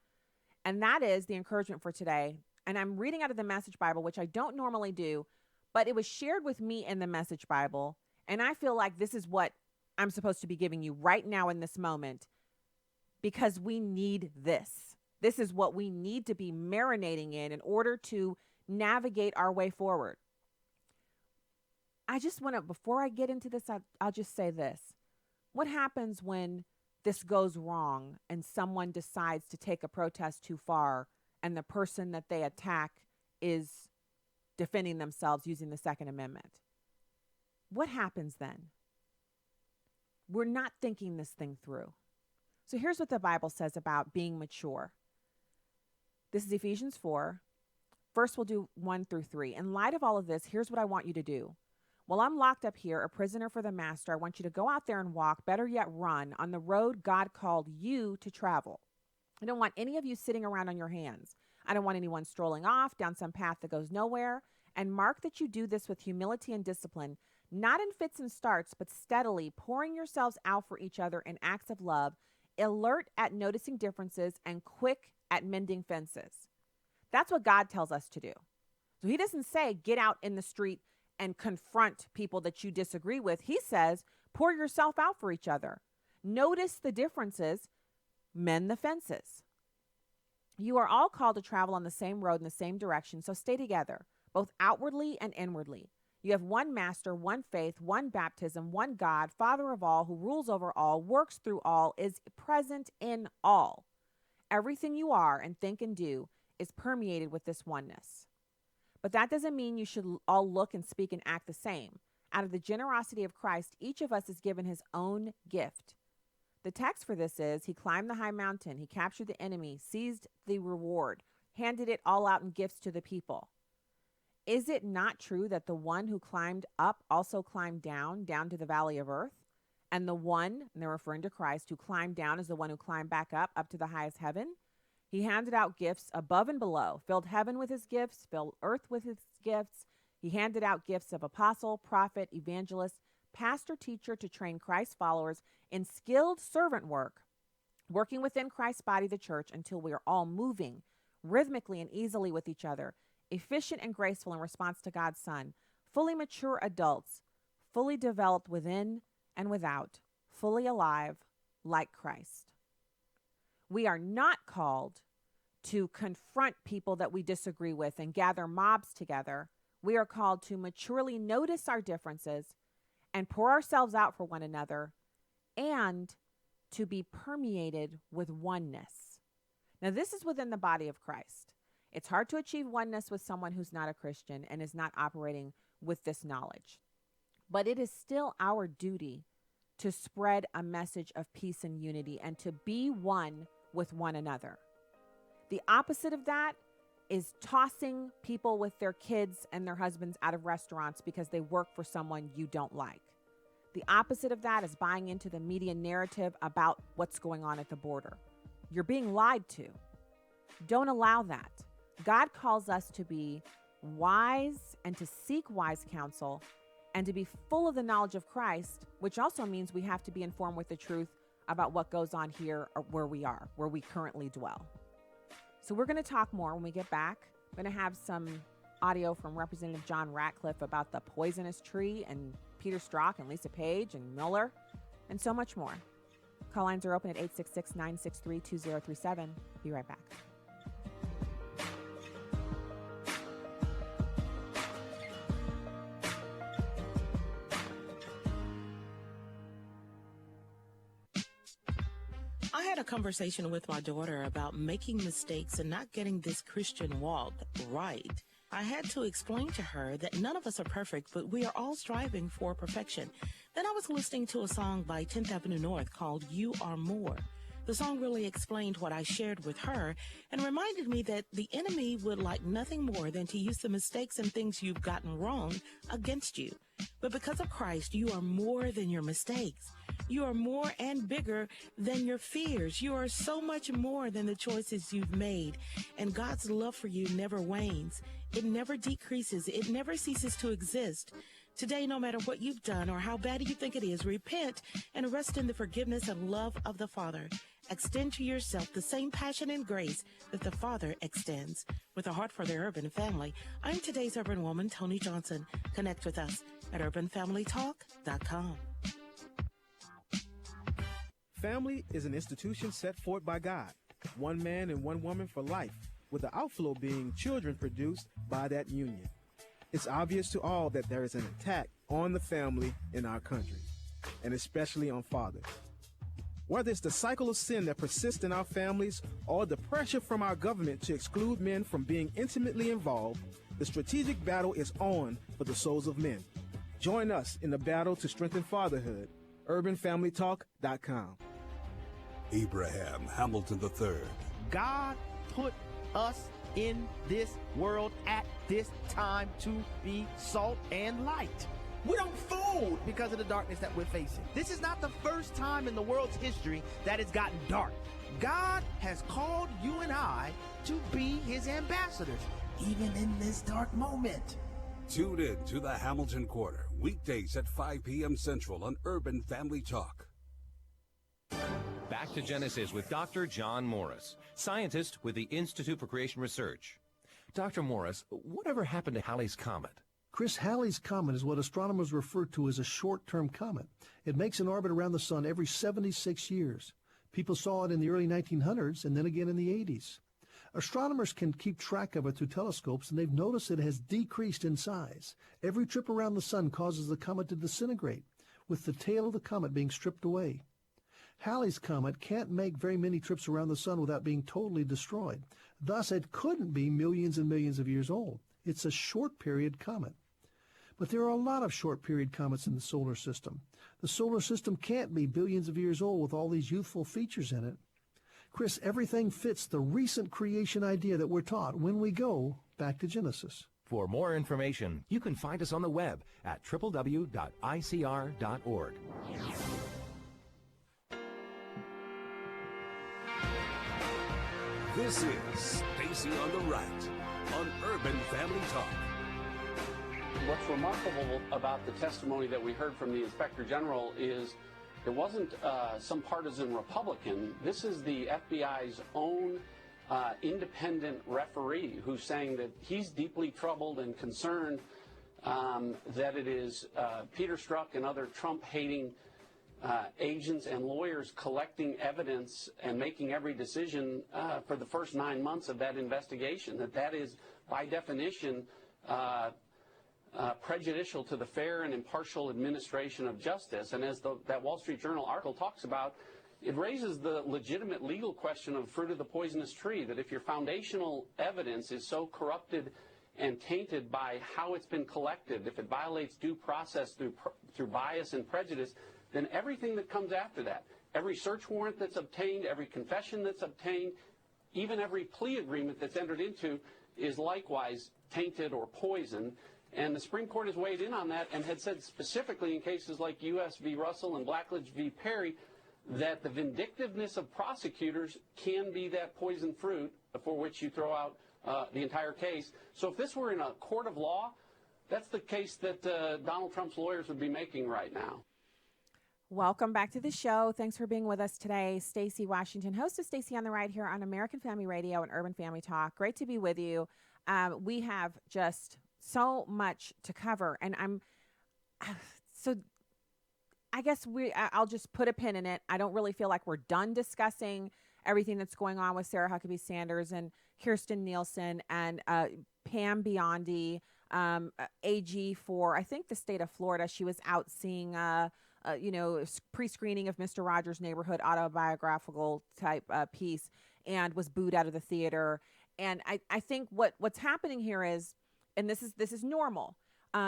And that is the encouragement for today. And I'm reading out of the Message Bible, which I don't normally do, but it was shared with me in the Message Bible. And I feel like this is what I'm supposed to be giving you right now in this moment, because we need this. This is what we need to be marinating in order to navigate our way forward. I just want to, before I get into this, I'll just say this. What happens when this goes wrong and someone decides to take a protest too far and the person that they attack is defending themselves using the Second Amendment? What happens then? We're not thinking this thing through. So here's what the Bible says about being mature. This is Ephesians 4. First, we'll do 1 through 3. In light of all of this, here's what I want you to do. While I'm locked up here, a prisoner for the master, I want you to go out there and walk, better yet run, on the road God called you to travel. I don't want any of you sitting around on your hands. I don't want anyone strolling off down some path that goes nowhere. And mark that you do this with humility and discipline, not in fits and starts, but steadily pouring yourselves out for each other in acts of love, alert at noticing differences and quick at mending fences. That's what God tells us to do. So he doesn't say get out in the street and confront people that you disagree with. He says pour yourself out for each other. Notice the differences, mend the fences. You are all called to travel on the same road in the same direction, so stay together, both outwardly and inwardly. You have one master, one faith, one baptism, one God, Father of all, who rules over all, works through all, is present in all. Everything you are and think and do is permeated with this oneness. But that doesn't mean you should all look and speak and act the same. Out of the generosity of Christ, each of us is given his own gift. The text for this is, he climbed the high mountain, he captured the enemy, seized the reward, handed it all out in gifts to the people. Is it not true that the one who climbed up also climbed down to the valley of earth? And the one, and they're referring to Christ, who climbed down is the one who climbed back up to the highest heaven. He handed out gifts above and below, filled heaven with his gifts, filled earth with his gifts. He handed out gifts of apostle, prophet, evangelist, pastor, teacher to train Christ's followers in skilled servant work, working within Christ's body, the church, until we are all moving rhythmically and easily with each other, efficient and graceful in response to God's Son, fully mature adults, fully developed within and without, fully alive like Christ. We are not called to confront people that we disagree with and gather mobs together. We are called to maturely notice our differences and pour ourselves out for one another and to be permeated with oneness. Now, this is within the body of Christ. It's hard to achieve oneness with someone who's not a Christian and is not operating with this knowledge. But it is still our duty to spread a message of peace and unity and to be one with one another. The opposite of that is tossing people with their kids and their husbands out of restaurants because they work for someone you don't like. The opposite of that is buying into the media narrative about what's going on at the border. You're being lied to. Don't allow that. God calls us to be wise and to seek wise counsel and to be full of the knowledge of Christ, which also means we have to be informed with the truth about what goes on here or where we are, where we currently dwell. So we're going to talk more when we get back. I'm going to have some audio from Representative John Ratcliffe about the poisonous tree and Peter Strzok and Lisa Page and Mueller and so much more. Call lines are open at 866-963-2037. Be right back. I had a conversation with my daughter about making mistakes and not getting this Christian walk right. I had to explain to her that none of us are perfect, but we are all striving for perfection. Then I was listening to a song by 10th Avenue North called You Are More. The song really explained what I shared with her and reminded me that the enemy would like nothing more than to use the mistakes and things you've gotten wrong against you. But because of Christ, you are more than your mistakes. You are more and bigger than your fears. You are so much more than the choices you've made. And God's love for you never wanes. It never decreases. It never ceases to exist. Today, no matter what you've done or how bad you think it is, repent and rest in the forgiveness and love of the Father. Extend to yourself the same passion and grace that the Father extends. With a heart for the urban family, I'm today's urban woman, Tony Johnson. Connect with us at urbanfamilytalk.com. Family is an institution set forth by God, one man and one woman for life, with the outflow being children produced by that union. It's obvious to all that there is an attack on the family in our country, and especially on fathers. Whether it's the cycle of sin that persists in our families or the pressure from our government to exclude men from being intimately involved, the strategic battle is on for the souls of men. Join us in the battle to strengthen fatherhood. UrbanFamilyTalk.com. Abraham Hamilton III. God put us in this world at this time to be salt and light. We don't fold because of the darkness that we're facing. This is not the first time in the world's history that it's gotten dark. God has called you and I to be his ambassadors, even in this dark moment. Tune in to the Hamilton Corner, weekdays at 5 p.m. Central on Urban Family Talk. Back to Genesis with Dr. John Morris, scientist with the Institute for Creation Research. Dr. Morris, whatever happened to Halley's Comet? Chris, Halley's Comet is what astronomers refer to as a short-term comet. It makes an orbit around the sun every 76 years. People saw it in the early 1900s and then again in the 80s. Astronomers can keep track of it through telescopes, and they've noticed it has decreased in size. Every trip around the sun causes the comet to disintegrate, with the tail of the comet being stripped away. Halley's Comet can't make very many trips around the sun without being totally destroyed. Thus, it couldn't be millions and millions of years old. It's a short-period comet. But there are a lot of short-period comets in the solar system. The solar system can't be billions of years old with all these youthful features in it. Chris, everything fits the recent creation idea that we're taught when we go back to Genesis. For more information, you can find us on the web at www.icr.org. This is Stacy on the Right on Urban Family Talk. What's remarkable about the testimony that we heard from the Inspector General is it wasn't some partisan Republican. This is the FBI's own independent referee who's saying that he's deeply troubled and concerned that it is Peter Strzok and other Trump-hating agents and lawyers collecting evidence and making every decision for the first 9 months of that investigation, that is, by definition, prejudicial to the fair and impartial administration of justice. And as that Wall Street Journal article talks about, it raises the legitimate legal question of fruit of the poisonous tree, that if your foundational evidence is so corrupted and tainted by how it's been collected, if it violates due process through bias and prejudice, then everything that comes after that, every search warrant that's obtained, every confession that's obtained, even every plea agreement that's entered into is likewise tainted or poisoned. And the Supreme Court has weighed in on that and had said specifically in cases like U.S. v. Russell and Blackledge v. Perry that the vindictiveness of prosecutors can be that poison fruit for which you throw out the entire case. So if this were in a court of law, that's the case that Donald Trump's lawyers would be making right now. Welcome back to the show. Thanks for being with us today. Stacey Washington, host of Stacey on the Right here on American Family Radio and Urban Family Talk. Great to be with you. We have just so much to cover, and so I guess I'll just put a pin in it. I don't really feel like we're done discussing everything that's going on with Sarah Huckabee Sanders and Kirstjen Nielsen and Pam Biondi, AG for, I think, the state of Florida. She was out seeing pre-screening of Mr. Rogers' Neighborhood autobiographical type piece and was booed out of the theater. And I think what's happening here is, and this is normal.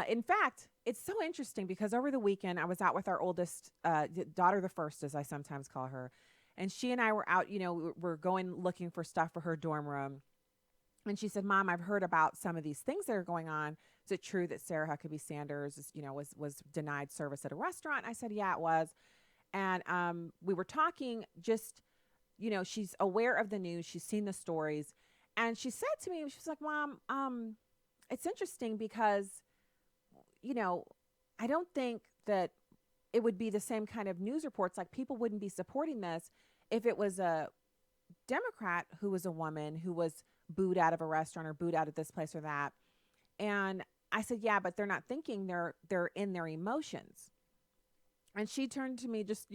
In fact, it's so interesting because over the weekend I was out with our oldest daughter, the first, as I sometimes call her, and she and I were out. We're going looking for stuff for her dorm room, and she said, "Mom, I've heard about some of these things that are going on. Is it true that Sarah Huckabee Sanders, was denied service at a restaurant?" I said, "Yeah, it was." And we were talking. Just, she's aware of the news. She's seen the stories, and she said to me, she was like, "Mom, it's interesting because, I don't think that it would be the same kind of news reports. Like, people wouldn't be supporting this if it was a Democrat who was a woman who was booed out of a restaurant or booed out of this place or that." And I said, "Yeah, but they're not thinking, they're in their emotions." And she turned to me, just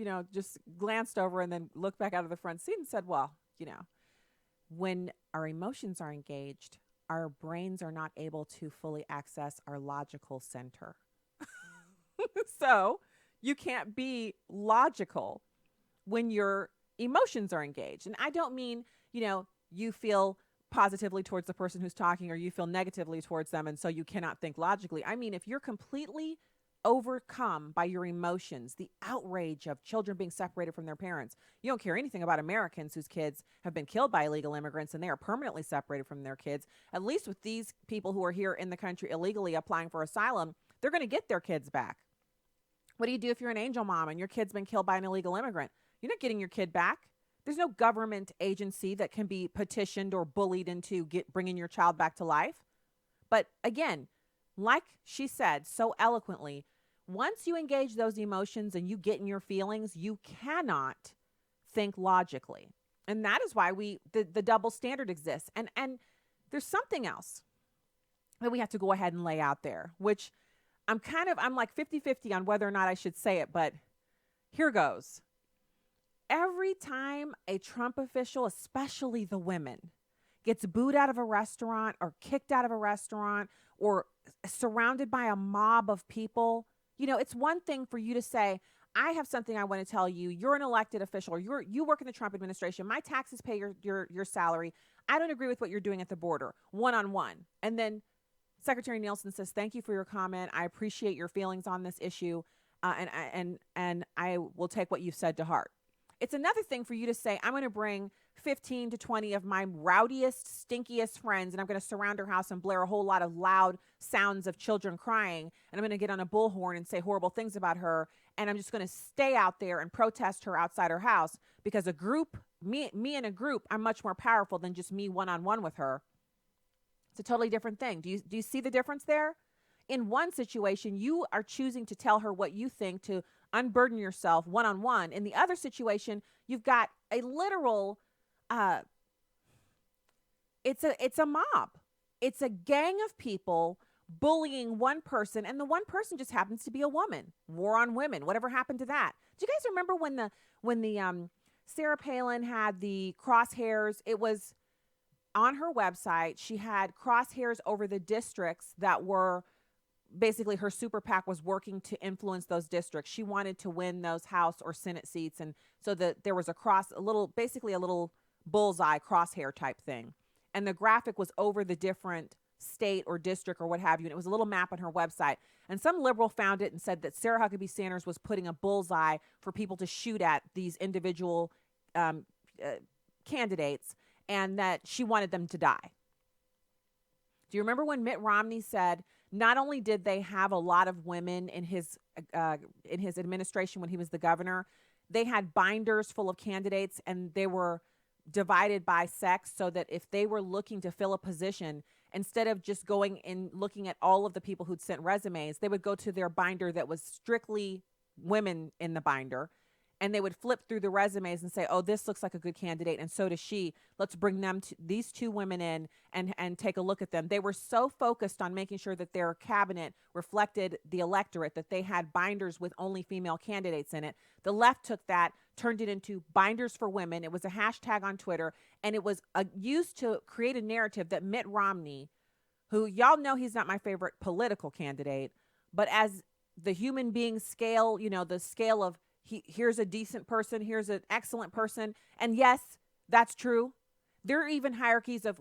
glanced over and then looked back out of the front seat and said, "Well, when our emotions are engaged, our brains are not able to fully access our logical center." So you can't be logical when your emotions are engaged. And I don't mean, you feel positively towards the person who's talking or you feel negatively towards them and so you cannot think logically. I mean, if you're completely overcome by your emotions, the outrage of children being separated from their parents, you don't care anything about Americans whose kids have been killed by illegal immigrants and they are permanently separated from their kids. At least with these people who are here in the country illegally applying for asylum, they're going to get their kids back. What do you do if you're an angel mom and your kid's been killed by an illegal immigrant? You're not getting your kid back. There's no government agency that can be petitioned or bullied into bringing your child back to life. But again, like she said so eloquently, once you engage those emotions and you get in your feelings, you cannot think logically. And that is why the double standard exists. And there's something else that we have to go ahead and lay out there, which I'm like 50-50 on whether or not I should say it, but here goes. Every time a Trump official, especially the women, gets booed out of a restaurant or kicked out of a restaurant or surrounded by a mob of people, it's one thing for you to say, "I have something I want to tell you. You're an elected official, or you work in the Trump administration. My taxes pay your salary. I don't agree with what you're doing at the border," one-on-one. And then Secretary Nielsen says, "Thank you for your comment. I appreciate your feelings on this issue, and I will take what you've said to heart." It's another thing for you to say, "I'm going to bring 15 to 20 of my rowdiest, stinkiest friends, and I'm going to surround her house and blare a whole lot of loud sounds of children crying, and I'm going to get on a bullhorn and say horrible things about her, and I'm just going to stay out there and protest her outside her house because a group, me and a group, I'm much more powerful than just me one-on-one with her." It's a totally different thing. Do you see the difference there? In one situation, you are choosing to tell her what you think to unburden yourself one-on-one. In the other situation, you've got a literal, it's a mob. It's a gang of people bullying one person, and the one person just happens to be a woman. War on women. Whatever happened to that? Do you guys remember when the Sarah Palin had the crosshairs? It was on her website. She had crosshairs over the districts that were basically her super PAC was working to influence those districts. She wanted to win those House or Senate seats. And so there was basically a little bullseye crosshair type thing. And the graphic was over the different state or district or what have you. And it was a little map on her website. And some liberal found it and said that Sarah Huckabee Sanders was putting a bullseye for people to shoot at these individual candidates, and that she wanted them to die. Do you remember when Mitt Romney said not only did they have a lot of women in his administration when he was the governor, they had binders full of candidates and they were divided by sex, so that if they were looking to fill a position, instead of just going and looking at all of the people who'd sent resumes, they would go to their binder that was strictly women in the binder, and they would flip through the resumes and say, oh, this looks like a good candidate, and so does she. Let's bring them these two women in and take a look at them. They were so focused on making sure that their cabinet reflected the electorate that they had binders with only female candidates in it. The left took that, turned it into binders for women. It was a hashtag on Twitter, and it was used to create a narrative that Mitt Romney, who y'all know he's not my favorite political candidate, but as the human being scale, the scale of here's a decent person, here's an excellent person. And yes, that's true. There are even hierarchies of,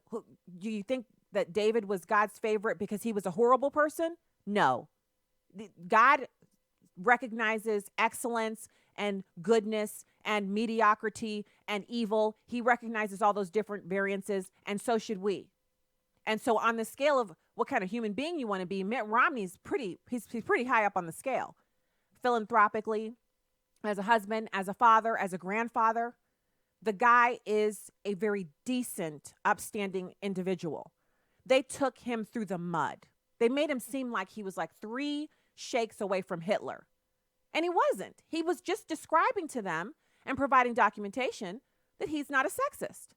do you think that David was God's favorite because he was a horrible person? No. God recognizes excellence and goodness and mediocrity and evil. He recognizes all those different variances, and so should we. And so on the scale of what kind of human being you want to be, Mitt Romney's he's pretty high up on the scale. Philanthropically, as a husband, as a father, as a grandfather, the guy is a very decent, upstanding individual. They took him through the mud. They made him seem like he was like 3 shakes away from Hitler. And he wasn't. He was just describing to them and providing documentation that he's not a sexist,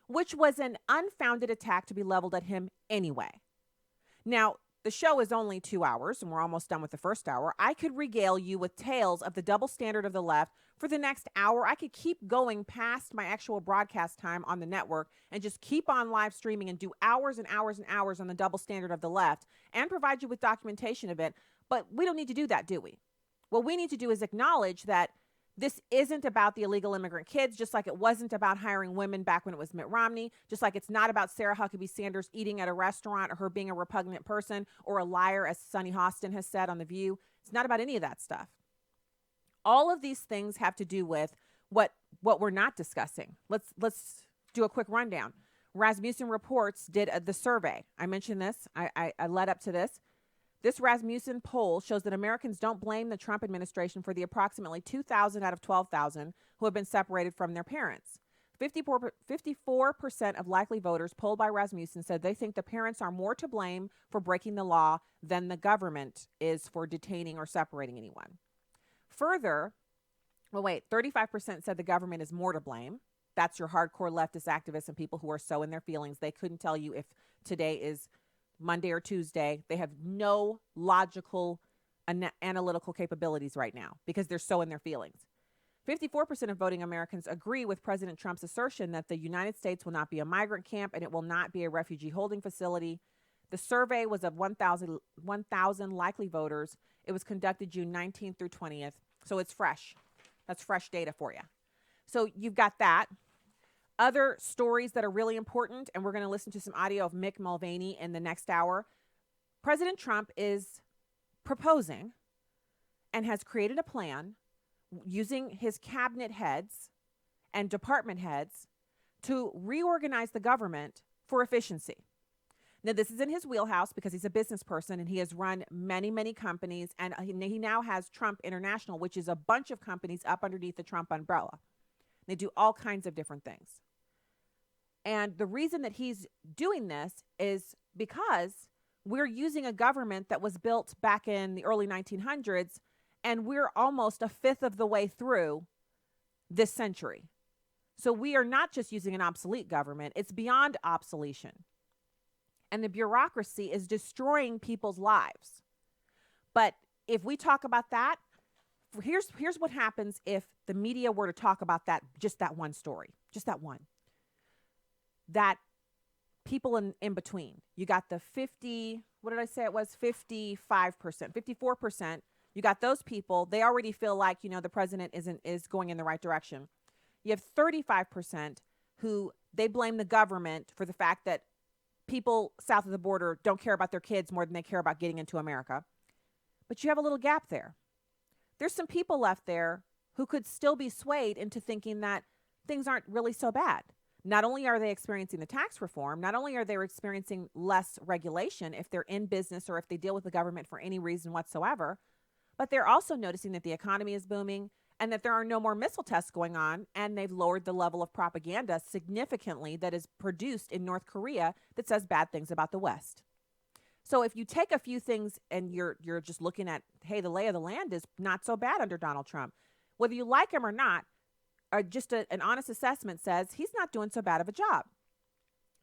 which was an unfounded attack to be leveled at him anyway. Now, the show is only 2 hours, and we're almost done with the first hour. I could regale you with tales of the double standard of the left for the next hour. I could keep going past my actual broadcast time on the network and just keep on live streaming and do hours and hours and hours on the double standard of the left and provide you with documentation of it. But we don't need to do that, do we? What we need to do is acknowledge that this isn't about the illegal immigrant kids, just like it wasn't about hiring women back when it was Mitt Romney, just like it's not about Sarah Huckabee Sanders eating at a restaurant or her being a repugnant person or a liar, as Sunny Hostin has said on The View. It's not about any of that stuff. All of these things have to do with what we're not discussing. Let's do a quick rundown. Rasmussen Reports did the survey. I mentioned this. I led up to this. This Rasmussen poll shows that Americans don't blame the Trump administration for the approximately 2,000 out of 12,000 who have been separated from their parents. 54% of likely voters polled by Rasmussen said they think the parents are more to blame for breaking the law than the government is for detaining or separating anyone. Further, 35% said the government is more to blame. That's your hardcore leftist activists and people who are so in their feelings. They couldn't tell you if today is Monday or Tuesday. They have no logical analytical capabilities right now because they're so in their feelings. 54% of voting Americans agree with President Trump's assertion that the United States will not be a migrant camp and it will not be a refugee holding facility. The survey was of 1,000 likely voters. It was conducted June 19th through 20th. So it's fresh. That's fresh data for you. So you've got that. Other stories that are really important, and we're going to listen to some audio of Mick Mulvaney in the next hour. President Trump is proposing and has created a plan using his cabinet heads and department heads to reorganize the government for efficiency. Now, this is in his wheelhouse because he's a business person and he has run many, many companies. And he now has Trump International, which is a bunch of companies up underneath the Trump umbrella. They do all kinds of different things. And the reason that he's doing this is because we're using a government that was built back in the early 1900s, and we're almost a fifth of the way through this century. So we are not just using an obsolete government, it's beyond obsolescence. And the bureaucracy is destroying people's lives. But if we talk about that, here's what happens if the media were to talk about that, just that one story, just that one. That people in between, you got the 50, what did I say it was? 55%, 54%. You got those people, they already feel like, the president is going in the right direction. You have 35% who they blame the government for the fact that people south of the border don't care about their kids more than they care about getting into America. But you have a little gap there. There's some people left there who could still be swayed into thinking that things aren't really so bad. Not only are they experiencing the tax reform, not only are they experiencing less regulation if they're in business or if they deal with the government for any reason whatsoever, but they're also noticing that the economy is booming and that there are no more missile tests going on, and they've lowered the level of propaganda significantly that is produced in North Korea that says bad things about the West. So if you take a few things and you're just looking at, hey, the lay of the land is not so bad under Donald Trump, whether you like him or not, or just an honest assessment says he's not doing so bad of a job.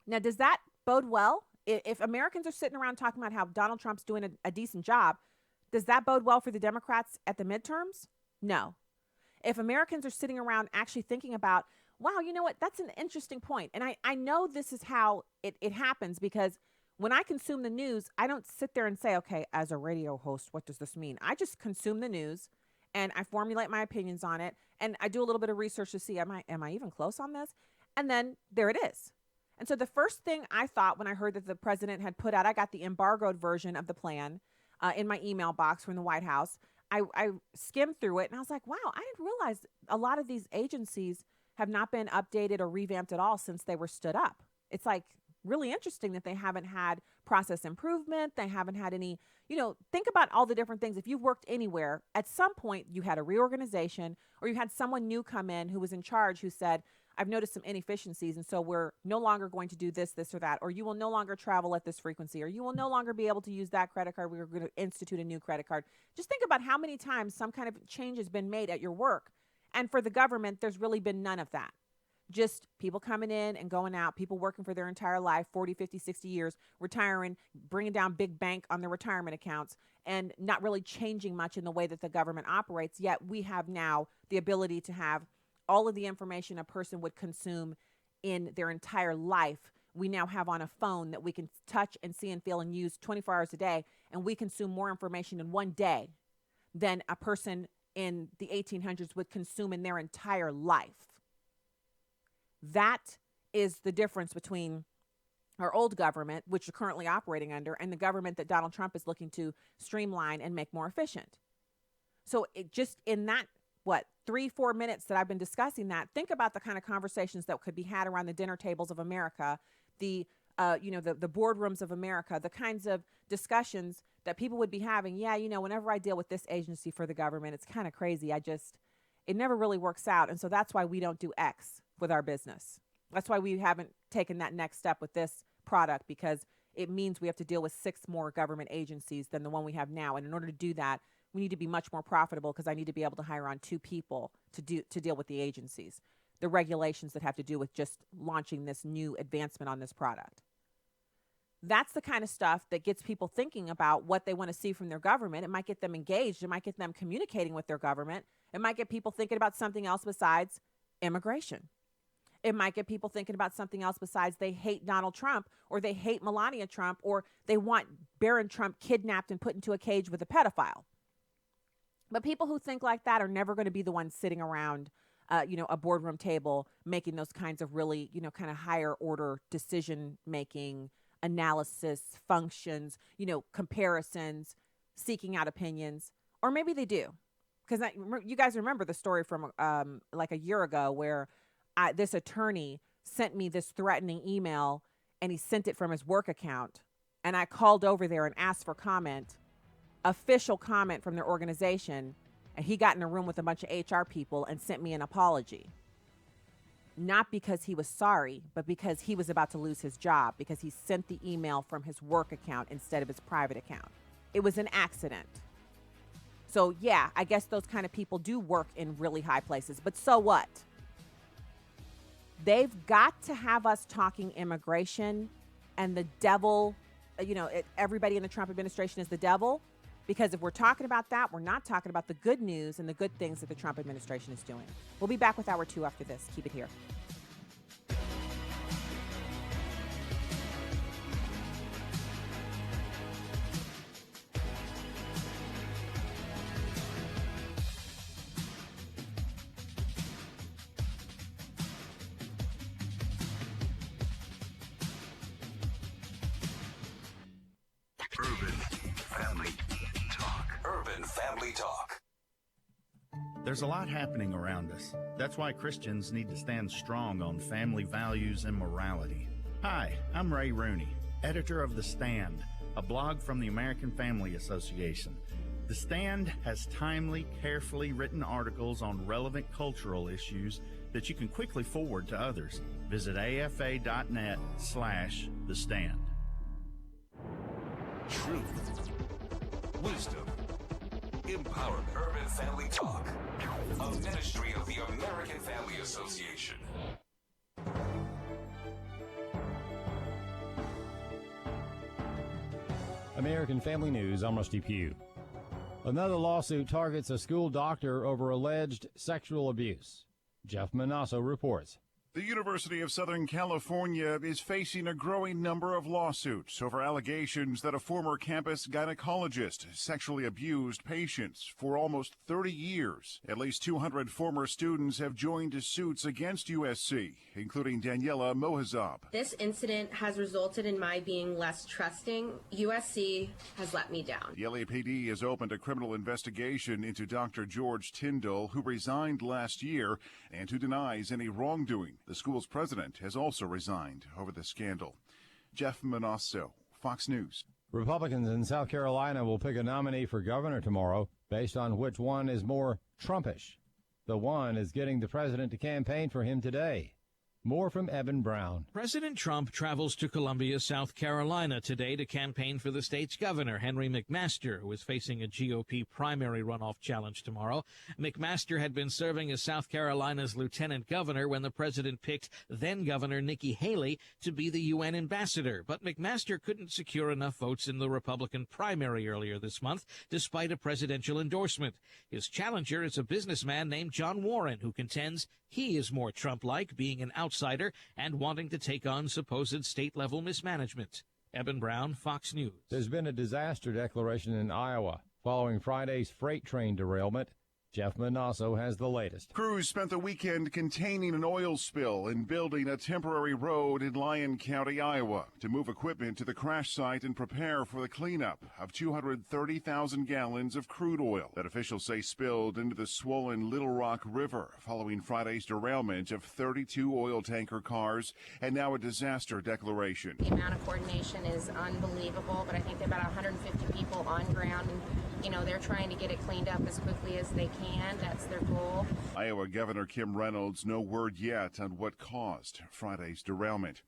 Now, does that bode well? If Americans are sitting around talking about how Donald Trump's doing a decent job, does that bode well for the Democrats at the midterms? No. If Americans are sitting around actually thinking about, wow, you know what, that's an interesting point. And I know this is how it happens, because when I consume the news, I don't sit there and say, okay, as a radio host, what does this mean? I just consume the news and I formulate my opinions on it. And I do a little bit of research to see, am I even close on this? And then there it is. And so the first thing I thought when I heard that the president had put out, I got the embargoed version of the plan in my email box from the White House. I skimmed through it and I was like, wow, I didn't realize a lot of these agencies have not been updated or revamped at all since they were stood up. It's like really interesting that they haven't had process improvement. They haven't had any, think about all the different things. If you've worked anywhere, at some point you had a reorganization or you had someone new come in who was in charge who said, I've noticed some inefficiencies, and so we're no longer going to do this, or that, or you will no longer travel at this frequency, or you will no longer be able to use that credit card. We're going to institute a new credit card. Just think about how many times some kind of change has been made at your work. And for the government, there's really been none of that. Just people coming in and going out, people working for their entire life, 40, 50, 60 years, retiring, bringing down big bank on their retirement accounts, and not really changing much in the way that the government operates. Yet we have now the ability to have all of the information a person would consume in their entire life. We now have on a phone that we can touch and see and feel and use 24 hours a day, and we consume more information in one day than a person in the 1800s would consume in their entire life. That is the difference between our old government, which we're currently operating under, and the government that Donald Trump is looking to streamline and make more efficient. So it just in that, 3-4 minutes that I've been discussing that, think about the kind of conversations that could be had around the dinner tables of America, the boardrooms of America, the kinds of discussions that people would be having. Yeah, whenever I deal with this agency for the government, it's kind of crazy. It never really works out. And so that's why we don't do X with our business. That's why we haven't taken that next step with this product, because it means we have to deal with 6 more government agencies than the one we have now. And in order to do that, we need to be much more profitable, because I need to be able to hire on 2 people to deal with the agencies, the regulations that have to do with just launching this new advancement on this product. That's the kind of stuff that gets people thinking about what they want to see from their government. It might get them engaged. It might get them communicating with their government. It might get people thinking about something else besides immigration. It might get people thinking about something else besides they hate Donald Trump, or they hate Melania Trump, or they want Barron Trump kidnapped and put into a cage with a pedophile. But people who think like that are never going to be the ones sitting around, a boardroom table making those kinds of really, kind of higher order decision making, analysis, functions, comparisons, seeking out opinions. Or maybe they do. Because you guys remember the story from like a year ago where this attorney sent me this threatening email, and he sent it from his work account. And I called over there and asked for official comment from their organization, and he got in a room with a bunch of HR people and sent me an apology. Not because he was sorry, but because he was about to lose his job, because he sent the email from his work account instead of his private account. It was an accident. So yeah, I guess those kind of people do work in really high places, but so what? They've got to have us talking immigration and the devil, everybody in the Trump administration is the devil. Because if we're talking about that, we're not talking about the good news and the good things that the Trump administration is doing. We'll be back with Hour 2 after this. Keep it here. Urban Family Talk. Urban Family Talk. There's a lot happening around us. That's why Christians need to stand strong on family values and morality. Hi, I'm Ray Rooney, editor of The Stand, a blog from the American Family Association. The Stand has timely, carefully written articles on relevant cultural issues that you can quickly forward to others. Visit afa.net/The Stand. Truth, wisdom, empowerment. Urban Family Talk, a ministry of the American Family Association. American Family News, I'm Rusty Pugh. Another lawsuit targets a school doctor over alleged sexual abuse. Jeff Manasso reports. The University of Southern California is facing a growing number of lawsuits over allegations that a former campus gynecologist sexually abused patients for almost 30 years. At least 200 former students have joined suits against USC, including Daniela Mohazab. This incident has resulted in my being less trusting. USC has let me down. The LAPD has opened a criminal investigation into Dr. George Tyndall, who resigned last year and who denies any wrongdoing. The school's president has also resigned over the scandal. Jeff Manasso, Fox News. Republicans in South Carolina will pick a nominee for governor tomorrow based on which one is more Trumpish. The one is getting the president to campaign for him today. More from Eben Brown. President Trump travels to Columbia, South Carolina today to campaign for the state's governor, Henry McMaster, who is facing a GOP primary runoff challenge tomorrow. McMaster had been serving as South Carolina's lieutenant governor when the president picked then-Governor Nikki Haley to be the UN ambassador. But McMaster couldn't secure enough votes in the Republican primary earlier this month, despite a presidential endorsement. His challenger is a businessman named John Warren, who contends he is more Trump-like, being an outsider and wanting to take on supposed state-level mismanagement. Eben Brown, Fox News. There's been a disaster declaration in Iowa following Friday's freight train derailment. Jeff Manasso has the latest. Crews spent the weekend containing an oil spill and building a temporary road in Lyon County, Iowa, to move equipment to the crash site and prepare for the cleanup of 230,000 gallons of crude oil that officials say spilled into the swollen Little Rock River following Friday's derailment of 32 oil tanker cars, and now a disaster declaration. The amount of coordination is unbelievable, but I think there are about 150 people on ground, and they're trying to get it cleaned up as quickly as they can. That's their goal. Iowa Governor Kim Reynolds, no word yet on what caused Friday's derailment.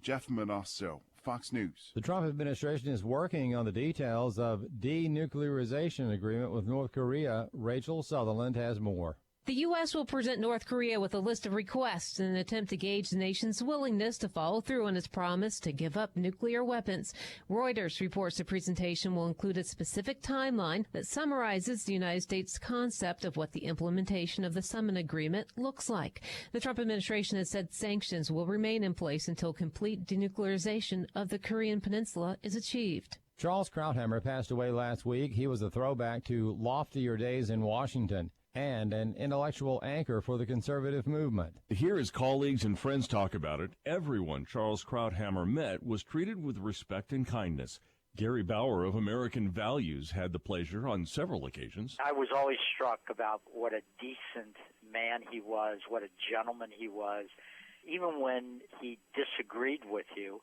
Jeff Manasso, Fox News. The Trump administration is working on the details of denuclearization agreement with North Korea. Rachel Sutherland has more. The U.S. will present North Korea with a list of requests in an attempt to gauge the nation's willingness to follow through on its promise to give up nuclear weapons. Reuters reports the presentation will include a specific timeline that summarizes the United States' concept of what the implementation of the summit agreement looks like. The Trump administration has said sanctions will remain in place until complete denuclearization of the Korean peninsula is achieved. Charles Krauthammer passed away last week. He was a throwback to loftier days in Washington and an intellectual anchor for the conservative movement. To hear his colleagues and friends talk about it, everyone Charles Krauthammer met was treated with respect and kindness. Gary Bauer of American Values had the pleasure on several occasions. I was always struck about what a decent man he was, what a gentleman he was. Even when he disagreed with you,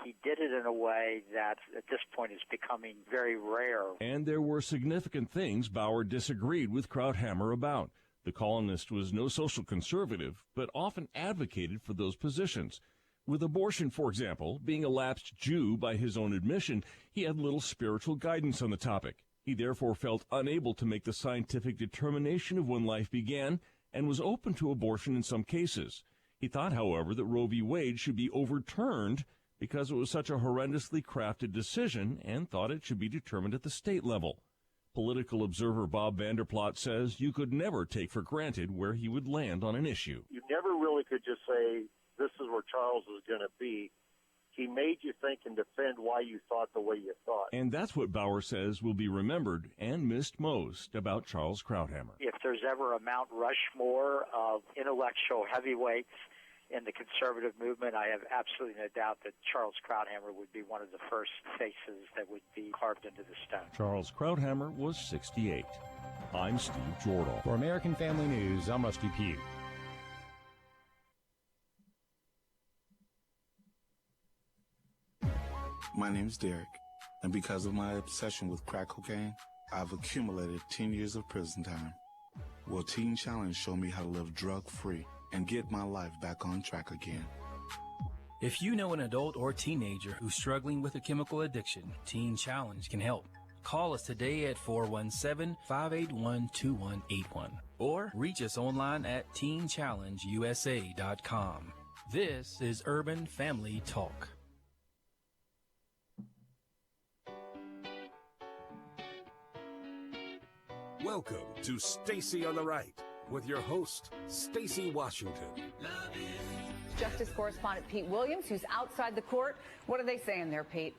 he did it in a way that at this point is becoming very rare. And there were significant things Bauer disagreed with Krauthammer about. The columnist was no social conservative, but often advocated for those positions. With abortion, for example, being a lapsed Jew by his own admission, he had little spiritual guidance on the topic. He therefore felt unable to make the scientific determination of when life began and was open to abortion in some cases. He thought, however, that Roe v. Wade should be overturned because it was such a horrendously crafted decision and thought it should be determined at the state level. Political observer Bob Vanderplot says you could never take for granted where he would land on an issue. You never really could just say, this is where Charles is going to be. He made you think and defend why you thought the way you thought. And that's what Bauer says will be remembered and missed most about Charles Krauthammer. If there's ever a Mount Rushmore of intellectual heavyweights in the conservative movement, I have absolutely no doubt that Charles Krauthammer would be one of the first faces that would be carved into the stone. Charles Krauthammer was 68. I'm Steve Jordan. For American Family News, I'm Rusty Pugh. My name is Derek, and because of my obsession with crack cocaine, I've accumulated 10 years of prison time. Will Teen Challenge show me how to live drug-free and get my life back on track again? If you know an adult or teenager who's struggling with a chemical addiction, Teen Challenge can help. Call us today at 417-581-2181 or reach us online at teenchallengeusa.com. This is Urban Family Talk. Welcome to Stacy on the Right with your host, Stacy Washington. Justice correspondent Pete Williams, who's outside the court. What are they saying there, Pete?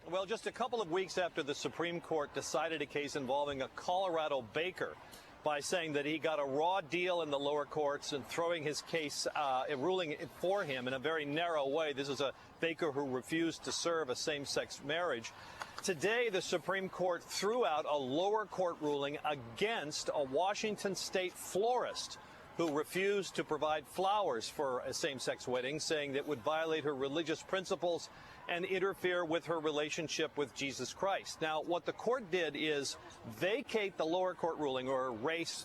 Well, just a couple of weeks after the Supreme Court decided a case involving a Colorado baker by saying that he got a raw deal in the lower courts and throwing his case, ruling for him in a very narrow way. This is a baker who refused to serve a same-sex marriage. Today, the Supreme Court threw out a lower court ruling against a Washington state florist who refused to provide flowers for a same-sex wedding, saying that it would violate her religious principles and interfere with her relationship with Jesus Christ. Now, what the court did is vacate the lower court ruling, or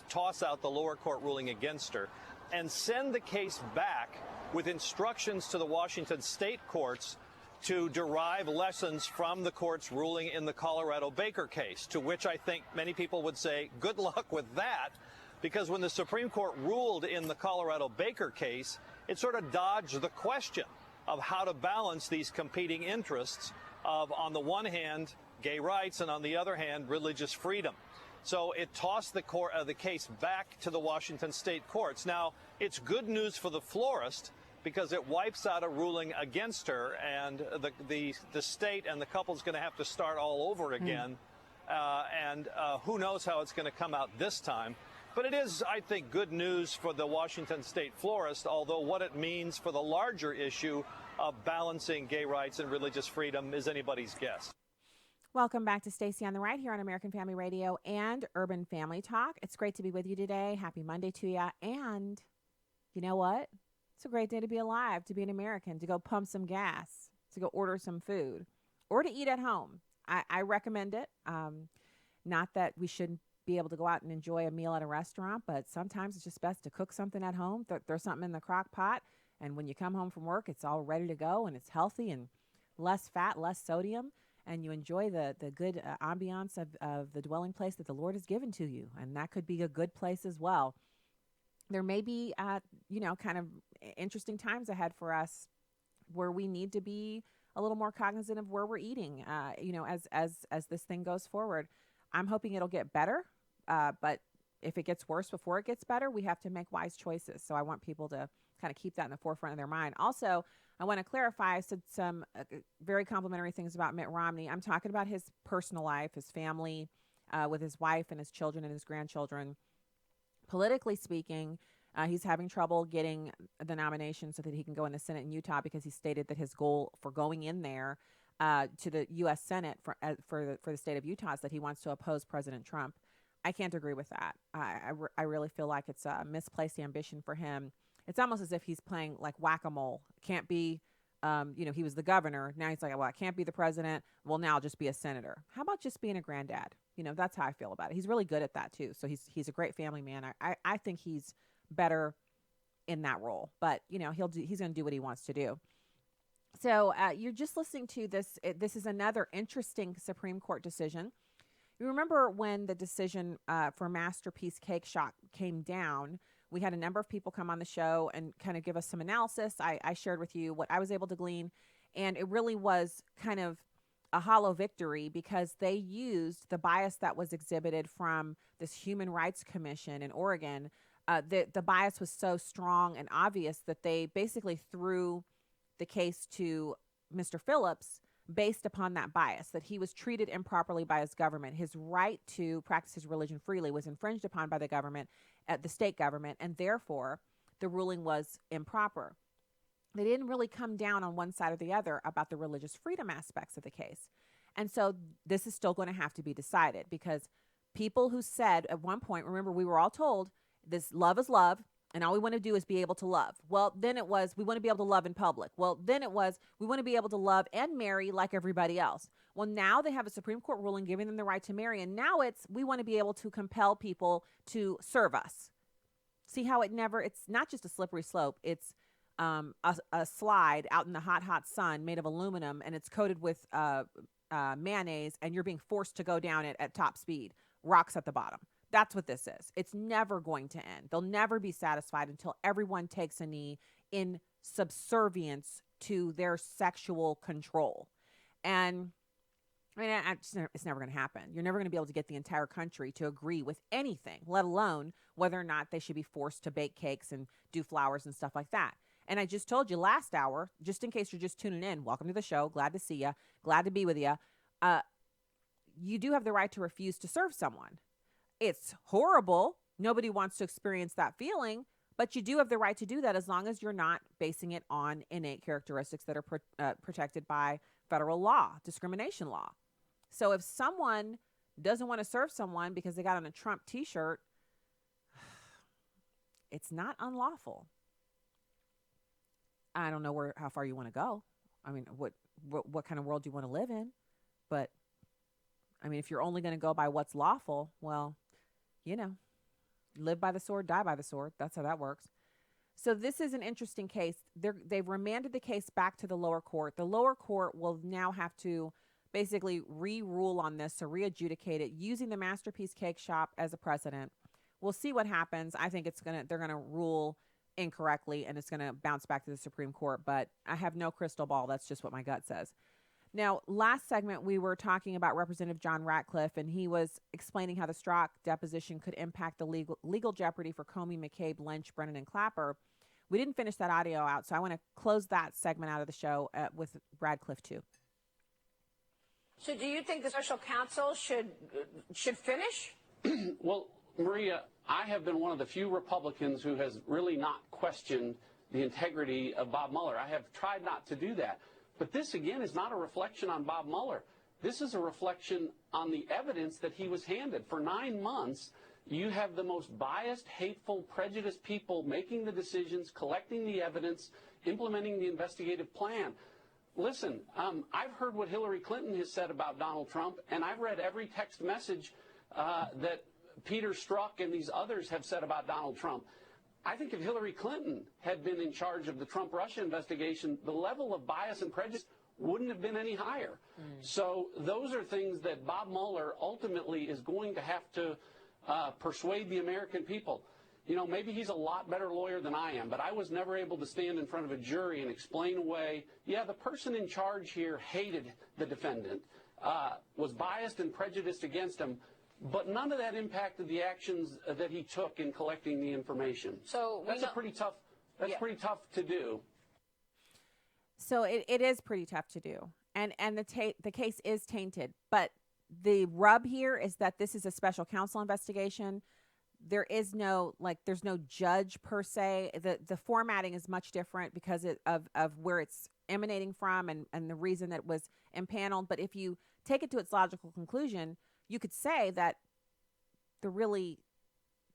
toss out the lower court ruling against her, and send the case back with instructions to the Washington state courts to derive lessons from the court's ruling in the Colorado baker case, to which I think many people would say, good luck with that, because when the Supreme Court ruled in the Colorado baker case, it sort of dodged the question of how to balance these competing interests of, on the one hand, gay rights, and on the other hand, religious freedom. So it tossed the case back to the Washington state courts. Now, it's good news for the florist, because it wipes out a ruling against her, and the state and the couple's going to have to start all over again. And who knows how it's going to come out this time. But it is, I think, good news for the Washington state florist, although what it means for the larger issue of balancing gay rights and religious freedom is anybody's guess. Welcome back to Stacy on the Right here on American Family Radio and Urban Family Talk. It's great to be with you today. Happy Monday to you. And you know what? It's a great day to be alive, to be an American, to go pump some gas, to go order some food, or to eat at home. I recommend it. Not that we shouldn't be able to go out and enjoy a meal at a restaurant, but sometimes it's just best to cook something at home. Throw something in the crock pot, and when you come home from work, it's all ready to go, and it's healthy and less fat, less sodium, and you enjoy the good ambiance of the dwelling place that the Lord has given to you, and that could be a good place as well. There may be, kind of interesting times ahead for us where we need to be a little more cognizant of where we're eating, as this thing goes forward. I'm hoping it'll get better, but if it gets worse before it gets better, we have to make wise choices. So I want people to kind of keep that in the forefront of their mind. Also, I want to clarify, I said some very complimentary things about Mitt Romney. I'm talking about his personal life, his family, with his wife and his children and his grandchildren. Politically speaking, he's having trouble getting the nomination so that he can go in the Senate in Utah, because he stated that his goal for going in there to the U.S. Senate for the state of Utah is that he wants to oppose President Trump. I can't agree with that. I really feel like it's a misplaced ambition for him. It's almost as if he's playing like whack-a-mole. Can't be, he was the governor. Now he's like, well, I can't be the president. Well, now I'll just be a senator. How about just being a granddad? That's how I feel about it. He's really good at that too. So he's a great family man. I think he's better in that role, but he's going to do what he wants to do. So you're just listening to this. This is another interesting Supreme Court decision. You remember when the decision for Masterpiece Cake Shop came down, we had a number of people come on the show and kind of give us some analysis. I shared with you what I was able to glean, and it really was kind of a hollow victory, because they used the bias that was exhibited from this Human Rights Commission in Oregon. The bias was so strong and obvious that they basically threw the case to Mr. Phillips based upon that bias, that he was treated improperly by his government. His right to practice his religion freely was infringed upon by the government, the state government, and therefore the ruling was improper. They didn't really come down on one side or the other about the religious freedom aspects of the case. And so this is still going to have to be decided, because people who said at one point, remember, we were all told this love is love, and all we want to do is be able to love. Well, then it was, we want to be able to love in public. Well, then it was, we want to be able to love and marry like everybody else. Well, now they have a Supreme Court ruling giving them the right to marry. And now it's, we want to be able to compel people to serve us. See how it's not just a slippery slope. It's a slide out in the hot, hot sun made of aluminum, and it's coated with mayonnaise, and you're being forced to go down it at top speed. Rocks at the bottom. That's what this is. It's never going to end. They'll never be satisfied until everyone takes a knee in subservience to their sexual control. And I mean, it's never going to happen. You're never going to be able to get the entire country to agree with anything, let alone whether or not they should be forced to bake cakes and do flowers and stuff like that. And I just told you last hour, just in case you're just tuning in, welcome to the show. Glad to see you. Glad to be with you. You do have the right to refuse to serve someone. It's horrible. Nobody wants to experience that feeling, but you do have the right to do that as long as you're not basing it on innate characteristics that are protected by federal law, discrimination law. So if someone doesn't want to serve someone because they got on a Trump t-shirt, it's not unlawful. I don't know how far you want to go. I mean, what kind of world do you want to live in? But I mean, if you're only going to go by what's lawful, well, live by the sword, die by the sword. That's how that works. So this is an interesting case. They've remanded the case back to the lower court. The lower court will now have to basically re-rule on this, so re-adjudicate it using the Masterpiece Cake Shop as a precedent. We'll see what happens. I think they're going to rule incorrectly, and it's going to bounce back to the Supreme Court, but I have no crystal ball. That's just what my gut says. Now, last segment, we were talking about Representative John Ratcliffe, and he was explaining how the Strzok deposition could impact the legal jeopardy for Comey, McCabe, Lynch, Brennan, and Clapper. We didn't finish that audio out, so I want to close that segment out of the show with Radcliffe, too. So do you think the special counsel should finish? Well, Maria, I have been one of the few Republicans who has really not questioned the integrity of Bob Mueller. I have tried not to do that. But this, again, is not a reflection on Bob Mueller. This is a reflection on the evidence that he was handed. For 9 months, you have the most biased, hateful, prejudiced people making the decisions, collecting the evidence, implementing the investigative plan. Listen, I've heard what Hillary Clinton has said about Donald Trump, and I've read every text message that Peter Strzok and these others have said about Donald Trump. I think if Hillary Clinton had been in charge of the Trump-Russia investigation, the level of bias and prejudice wouldn't have been any higher. So those are things that Bob Mueller ultimately is going to have to persuade the American people. Maybe he's a lot better lawyer than I am, but I was never able to stand in front of a jury and explain away, the person in charge here hated the defendant, was biased and prejudiced against him, but none of that impacted the actions that he took in collecting the information. So that's pretty tough. That's pretty tough to do. So it is pretty tough to do, and the case is tainted. But the rub here is that this is a special counsel investigation. There is there's no judge per se. The formatting is much different because of where it's emanating from and the reason that it was impaneled. But if you take it to its logical conclusion, you could say that the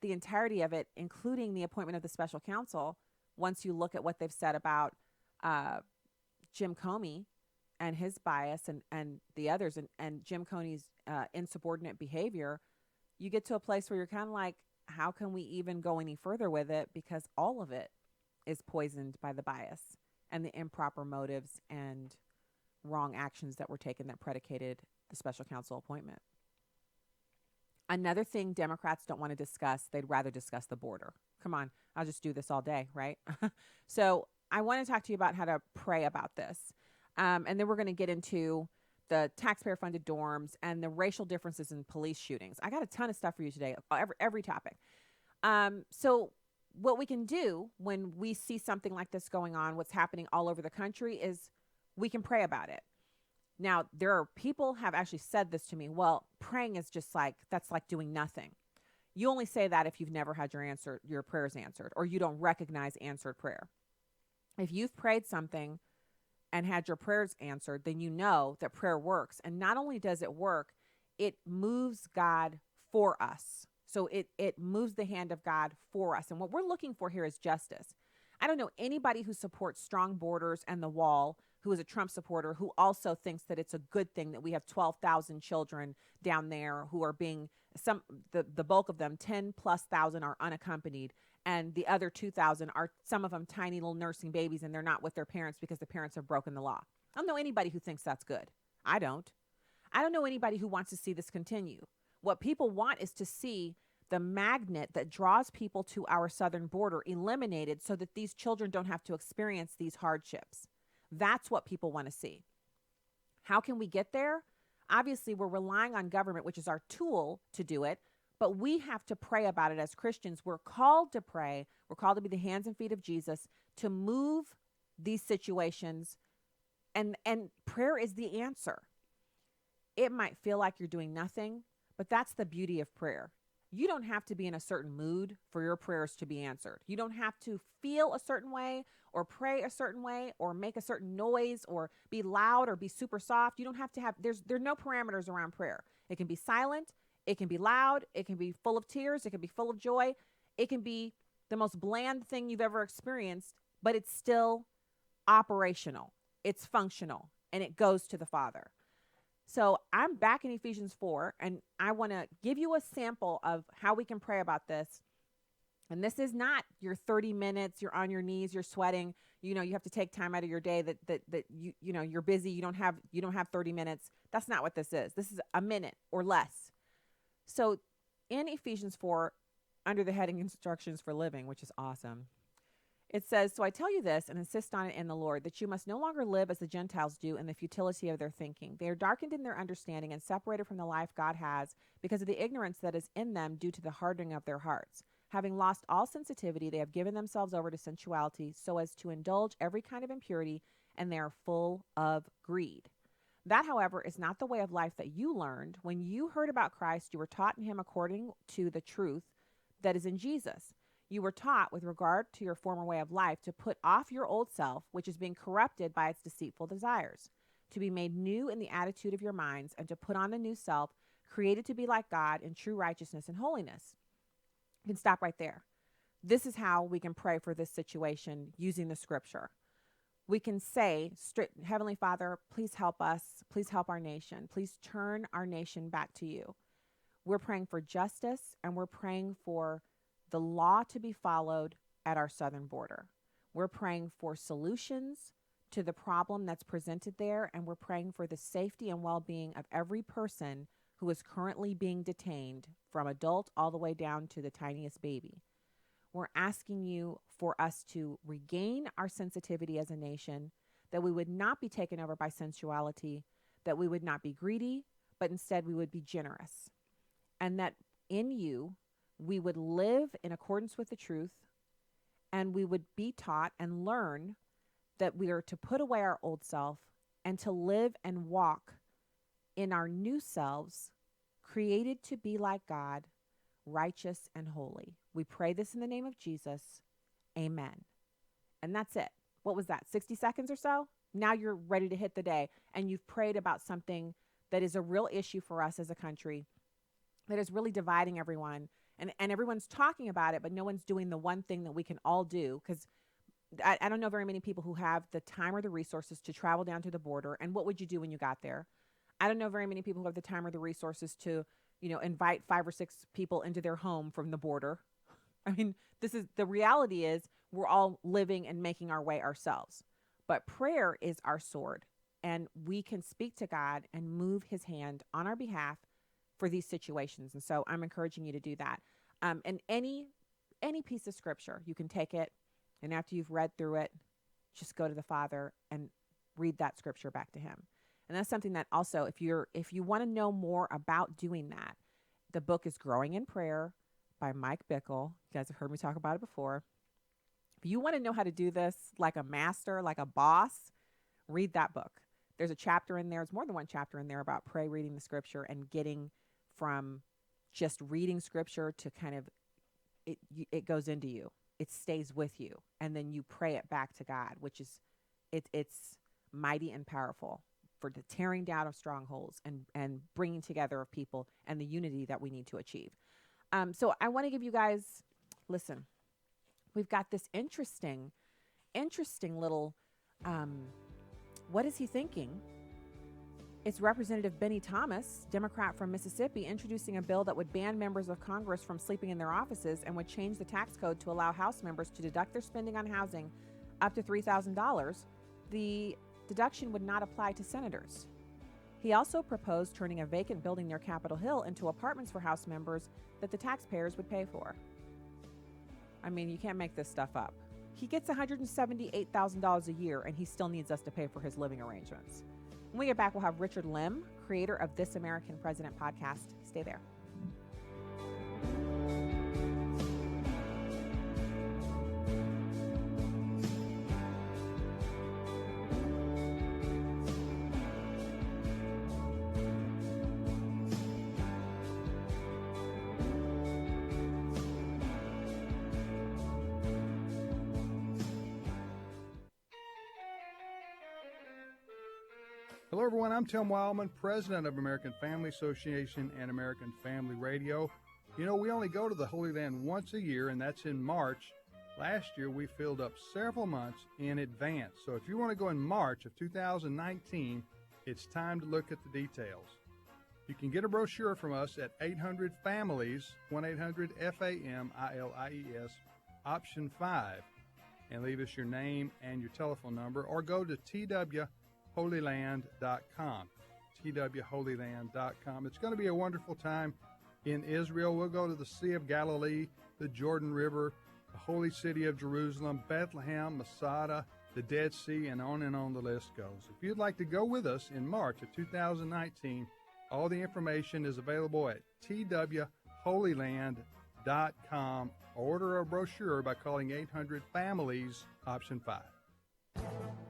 entirety of it, including the appointment of the special counsel, once you look at what they've said about Jim Comey and his bias and the others and Jim Comey's insubordinate behavior, you get to a place where you're kind of like, how can we even go any further with it? Because all of it is poisoned by the bias and the improper motives and wrong actions that were taken that predicated the special counsel appointment. Another thing Democrats don't want to discuss, they'd rather discuss the border. Come on, I'll just do this all day, right? So I want to talk to you about how to pray about this. And then we're going to get into the taxpayer-funded dorms and the racial differences in police shootings. I got a ton of stuff for you today, every topic. So what we can do when we see something like this going on, what's happening all over the country, is we can pray about it. Now, there are people have actually said this to me. Well, praying is just that's like doing nothing. You only say that if you've never had your prayers answered, or you don't recognize answered prayer. If you've prayed something and had your prayers answered, then you know that prayer works. And not only does it work, it moves God for us. So it moves the hand of God for us. And what we're looking for here is justice. I don't know anybody who supports strong borders and the wall who is a Trump supporter who also thinks that it's a good thing that we have 12,000 children down there who are being the bulk of them, 10 plus thousand are unaccompanied. And the other 2,000 are some of them tiny little nursing babies, and they're not with their parents because the parents have broken the law. I don't know anybody who thinks that's good. I don't know anybody who wants to see this continue. What people want is to see the magnet that draws people to our southern border eliminated so that these children don't have to experience these hardships. That's what people want to see. How can we get there? Obviously, we're relying on government, which is our tool to do it, but we have to pray about it as Christians. We're called to pray. We're called to be the hands and feet of Jesus to move these situations, and prayer is the answer. It might feel like you're doing nothing, but that's the beauty of prayer. You don't have to be in a certain mood for your prayers to be answered. You don't have to feel a certain way or pray a certain way or make a certain noise or be loud or be super soft. You don't have to have, there are no parameters around prayer. It can be silent. It can be loud. It can be full of tears. It can be full of joy. It can be the most bland thing you've ever experienced, but it's still operational. It's functional, and it goes to the Father. So I'm back in Ephesians 4, and I want to give you a sample of how we can pray about this. And this is not your 30 minutes, you're on your knees, you're sweating, you have to take time out of your day that you're busy, you don't have 30 minutes. That's not what this is. This is a minute or less. So in Ephesians 4, under the heading Instructions for Living, which is awesome, it says, "So I tell you this and insist on it in the Lord, that you must no longer live as the Gentiles do in the futility of their thinking. They are darkened in their understanding and separated from the life God has because of the ignorance that is in them due to the hardening of their hearts. Having lost all sensitivity, they have given themselves over to sensuality so as to indulge every kind of impurity, and they are full of greed. That, however, is not the way of life that you learned. When you heard about Christ, you were taught in him according to the truth that is in Jesus. You were taught with regard to your former way of life to put off your old self, which is being corrupted by its deceitful desires, to be made new in the attitude of your minds, and to put on the new self, created to be like God in true righteousness and holiness." You can stop right there. This is how we can pray for this situation using the scripture. We can say, Heavenly Father, please help us. Please help our nation. Please turn our nation back to you. We're praying for justice, and we're praying for the law to be followed at our southern border. We're praying for solutions to the problem that's presented there, and we're praying for the safety and well-being of every person who is currently being detained, from adult all the way down to the tiniest baby. We're asking you for us to regain our sensitivity as a nation, that we would not be taken over by sensuality, that we would not be greedy, but instead we would be generous, and that in you we would live in accordance with the truth, and we would be taught and learn that we are to put away our old self and to live and walk in our new selves, created to be like God, righteous and holy. We pray this in the name of Jesus. Amen. And that's it. What was that, 60 seconds or so? Now you're ready to hit the day, and you've prayed about something that is a real issue for us as a country, that is really dividing everyone. And everyone's talking about it, but no one's doing the one thing that we can all do, because I don't know very many people who have the time or the resources to travel down to the border. And what would you do when you got there? I don't know very many people who have the time or the resources to, invite 5 or 6 people into their home from the border. I mean, the reality is we're all living and making our way ourselves. But prayer is our sword, and we can speak to God and move his hand on our behalf for these situations. And so I'm encouraging you to do that. And any piece of scripture, you can take it, and after you've read through it, just go to the Father and read that scripture back to him. And that's something that also, if you want to know more about doing that, the book is Growing in Prayer by Mike Bickle. You guys have heard me talk about it before. If you want to know how to do this like a master, like a boss, read that book. There's a chapter in there. There's more than one chapter in there about reading the scripture and getting from just reading scripture to kind of, it goes into you. it stays with you. And then you pray it back to God, which is, it's mighty and powerful for the tearing down of strongholds and bringing together of people and the unity that we need to achieve. So I want to give you guys, listen, we've got this interesting little, what is he thinking? It's Representative Benny Thomas, Democrat from Mississippi, introducing a bill that would ban members of Congress from sleeping in their offices and would change the tax code to allow House members to deduct their spending on housing up to $3,000. The deduction would not apply to senators. He also proposed turning a vacant building near Capitol Hill into apartments for House members that the taxpayers would pay for. I mean, you can't make this stuff up. He gets $178,000 a year, and he still needs us to pay for his living arrangements. When we get back, we'll have Richard Lim, creator of This American President podcast. Stay there. Hello, everyone. I'm Tim Wildman, president of American Family Association and American Family Radio. You know, we only go to the Holy Land once a year, and that's in March. Last year, we filled up several months in advance. So if you want to go in March of 2019, it's time to look at the details. You can get a brochure from us at 800-FAMILIES, 1-800-FAMILIES, option 5, and leave us your name and your telephone number, or go to twholyland.com, twholyland.com. It's going to be a wonderful time in Israel. We'll go to the Sea of Galilee, the Jordan River, the holy city of Jerusalem, Bethlehem, Masada, the Dead Sea, and on the list goes. If you'd like to go with us in March of 2019, all the information is available at twholyland.com. Order a brochure by calling 800-FAMILIES, option 5.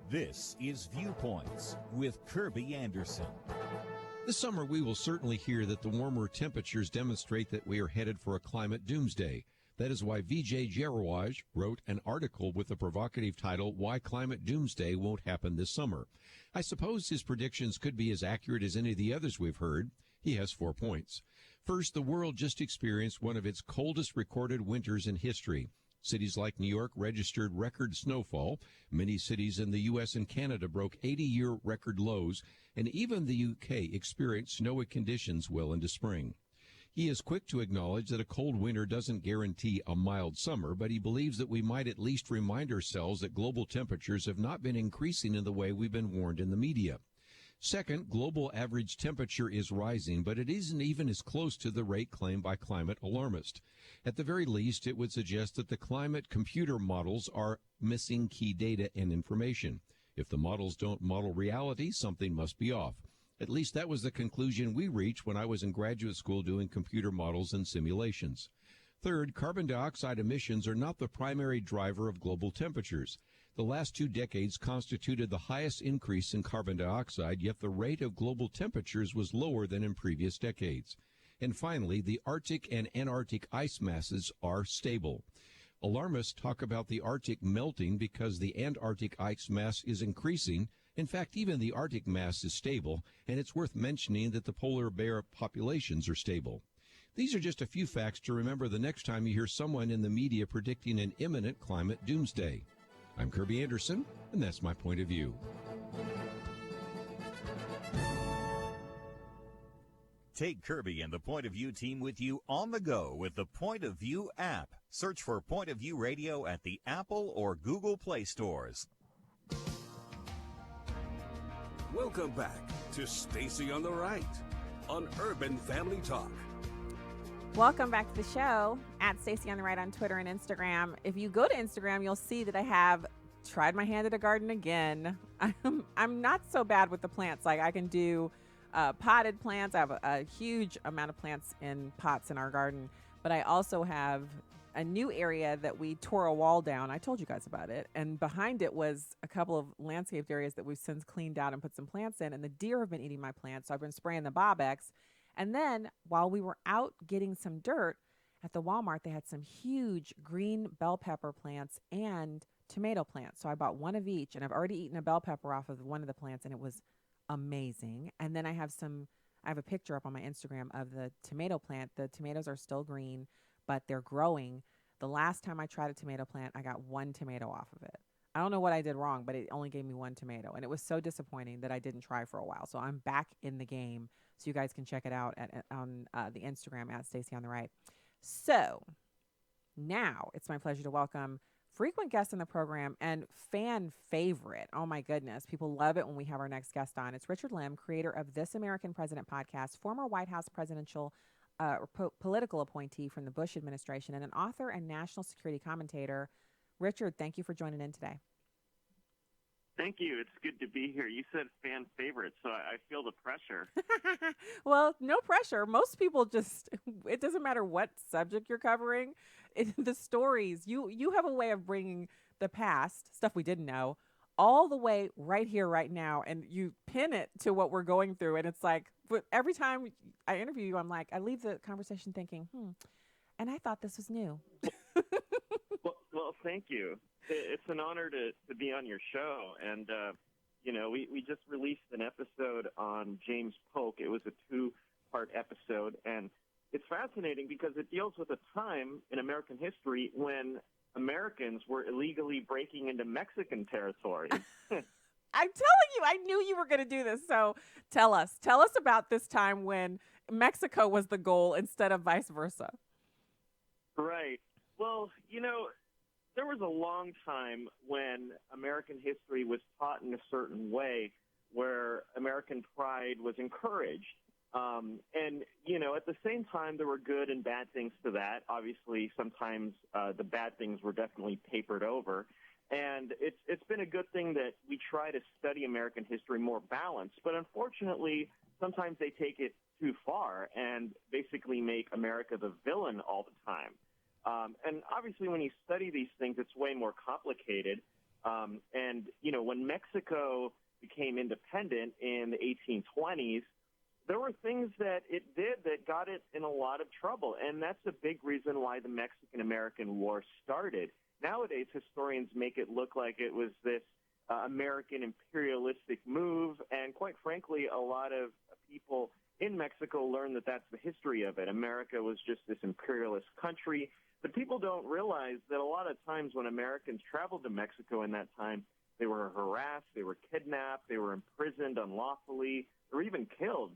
This is Viewpoints with Kirby Anderson. This summer, we will certainly hear that the warmer temperatures demonstrate that we are headed for a climate doomsday. That is why Vijay Jairaj wrote an article with the provocative title, Why Climate Doomsday Won't Happen This Summer. I suppose his predictions could be as accurate as any of the others we've heard. He has 4 points. First, the world just experienced one of its coldest recorded winters in history. Cities like New York registered record snowfall. Many cities in the U.S. and Canada broke 80-year record lows, and even the U.K. experienced snowy conditions well into spring. He is quick to acknowledge that a cold winter doesn't guarantee a mild summer, but he believes that we might at least remind ourselves that global temperatures have not been increasing in the way we've been warned in the media. Second, global average temperature is rising, but it isn't even as close to the rate claimed by climate alarmists. At the very least, it would suggest that the climate computer models are missing key data and information. If the models don't model reality, something must be off. At least that was the conclusion we reached when I was in graduate school doing computer models and simulations. Third, carbon dioxide emissions are not the primary driver of global temperatures. The last 2 decades constituted the highest increase in carbon dioxide, yet the rate of global temperatures was lower than in previous decades. And finally, the Arctic and Antarctic ice masses are stable. Alarmists talk about the Arctic melting because the Antarctic ice mass is increasing. In fact, even the Arctic mass is stable, and it's worth mentioning that the polar bear populations are stable. These are just a few facts to remember the next time you hear someone in the media predicting an imminent climate doomsday. I'm Kirby Anderson, and that's my point of view. Take Kirby and the Point of View team with you on the go with the Point of View app. Search for Point of View Radio at the Apple or Google Play stores. Welcome back to Stacy on the Right on Urban Family Talk. Welcome back to the show at Stacy on the Right on Twitter and Instagram. If you go to Instagram, you'll see that I have tried my hand at a garden again. I'm not so bad with the plants. Like I can do potted plants. I have a huge amount of plants in pots in our garden, but I also have a new area that we tore a wall down. I told you guys about it. And behind it was a couple of landscaped areas that we've since cleaned out and put some plants in. And the deer have been eating my plants. So I've been spraying the Bobex. And then while we were out getting some dirt, at the Walmart, they had some huge green bell pepper plants and tomato plants. So I bought one of each, and I've already eaten a bell pepper off of one of the plants, and it was amazing. And then I have a picture up on my Instagram of the tomato plant. The tomatoes are still green, but they're growing. The last time I tried a tomato plant, I got one tomato off of it. I don't know what I did wrong, but it only gave me one tomato. And it was so disappointing that I didn't try for a while. So I'm back in the game. So you guys can check it out on the Instagram at Stacy on the Right. So now it's my pleasure to welcome frequent guest in the program and fan favorite. Oh my goodness. People love it when we have our next guest on. It's Richard Lim, creator of This American President podcast, former White House presidential political appointee from the Bush administration, and an author and national security commentator. Richard, thank you for joining in today. Thank you. It's good to be here. You said fan favorite, so I feel the pressure. Well, no pressure. Most people it doesn't matter what subject you're covering. The stories, you have a way of bringing the past, stuff we didn't know, all the way right here, right now, and you pin it to what we're going through. And it's like, but every time I interview you, I'm like, I leave the conversation thinking, and I thought this was new. Well, thank you. It's an honor to be on your show. And, we just released an episode on James Polk. It was a 2-part episode. And it's fascinating because it deals with a time in American history when Americans were illegally breaking into Mexican territory. I'm telling you, I knew you were going to do this. So tell us about this time when Mexico was the goal instead of vice versa. Right. Well, there was a long time when American history was taught in a certain way where American pride was encouraged. At the same time, there were good and bad things to that. Obviously, sometimes the bad things were definitely papered over. And it's been a good thing that we try to study American history more balanced. But unfortunately, sometimes they take it too far and basically make America the villain all the time. And obviously, when you study these things, it's way more complicated. When Mexico became independent in the 1820s, there were things that it did that got it in a lot of trouble. And that's a big reason why the Mexican-American War started. Nowadays, historians make it look like it was this American imperialistic move. And quite frankly, a lot of people in Mexico learned that that's the history of it. America was just this imperialist country. But people don't realize that a lot of times when Americans traveled to Mexico in that time, they were harassed, they were kidnapped, they were imprisoned unlawfully, or even killed.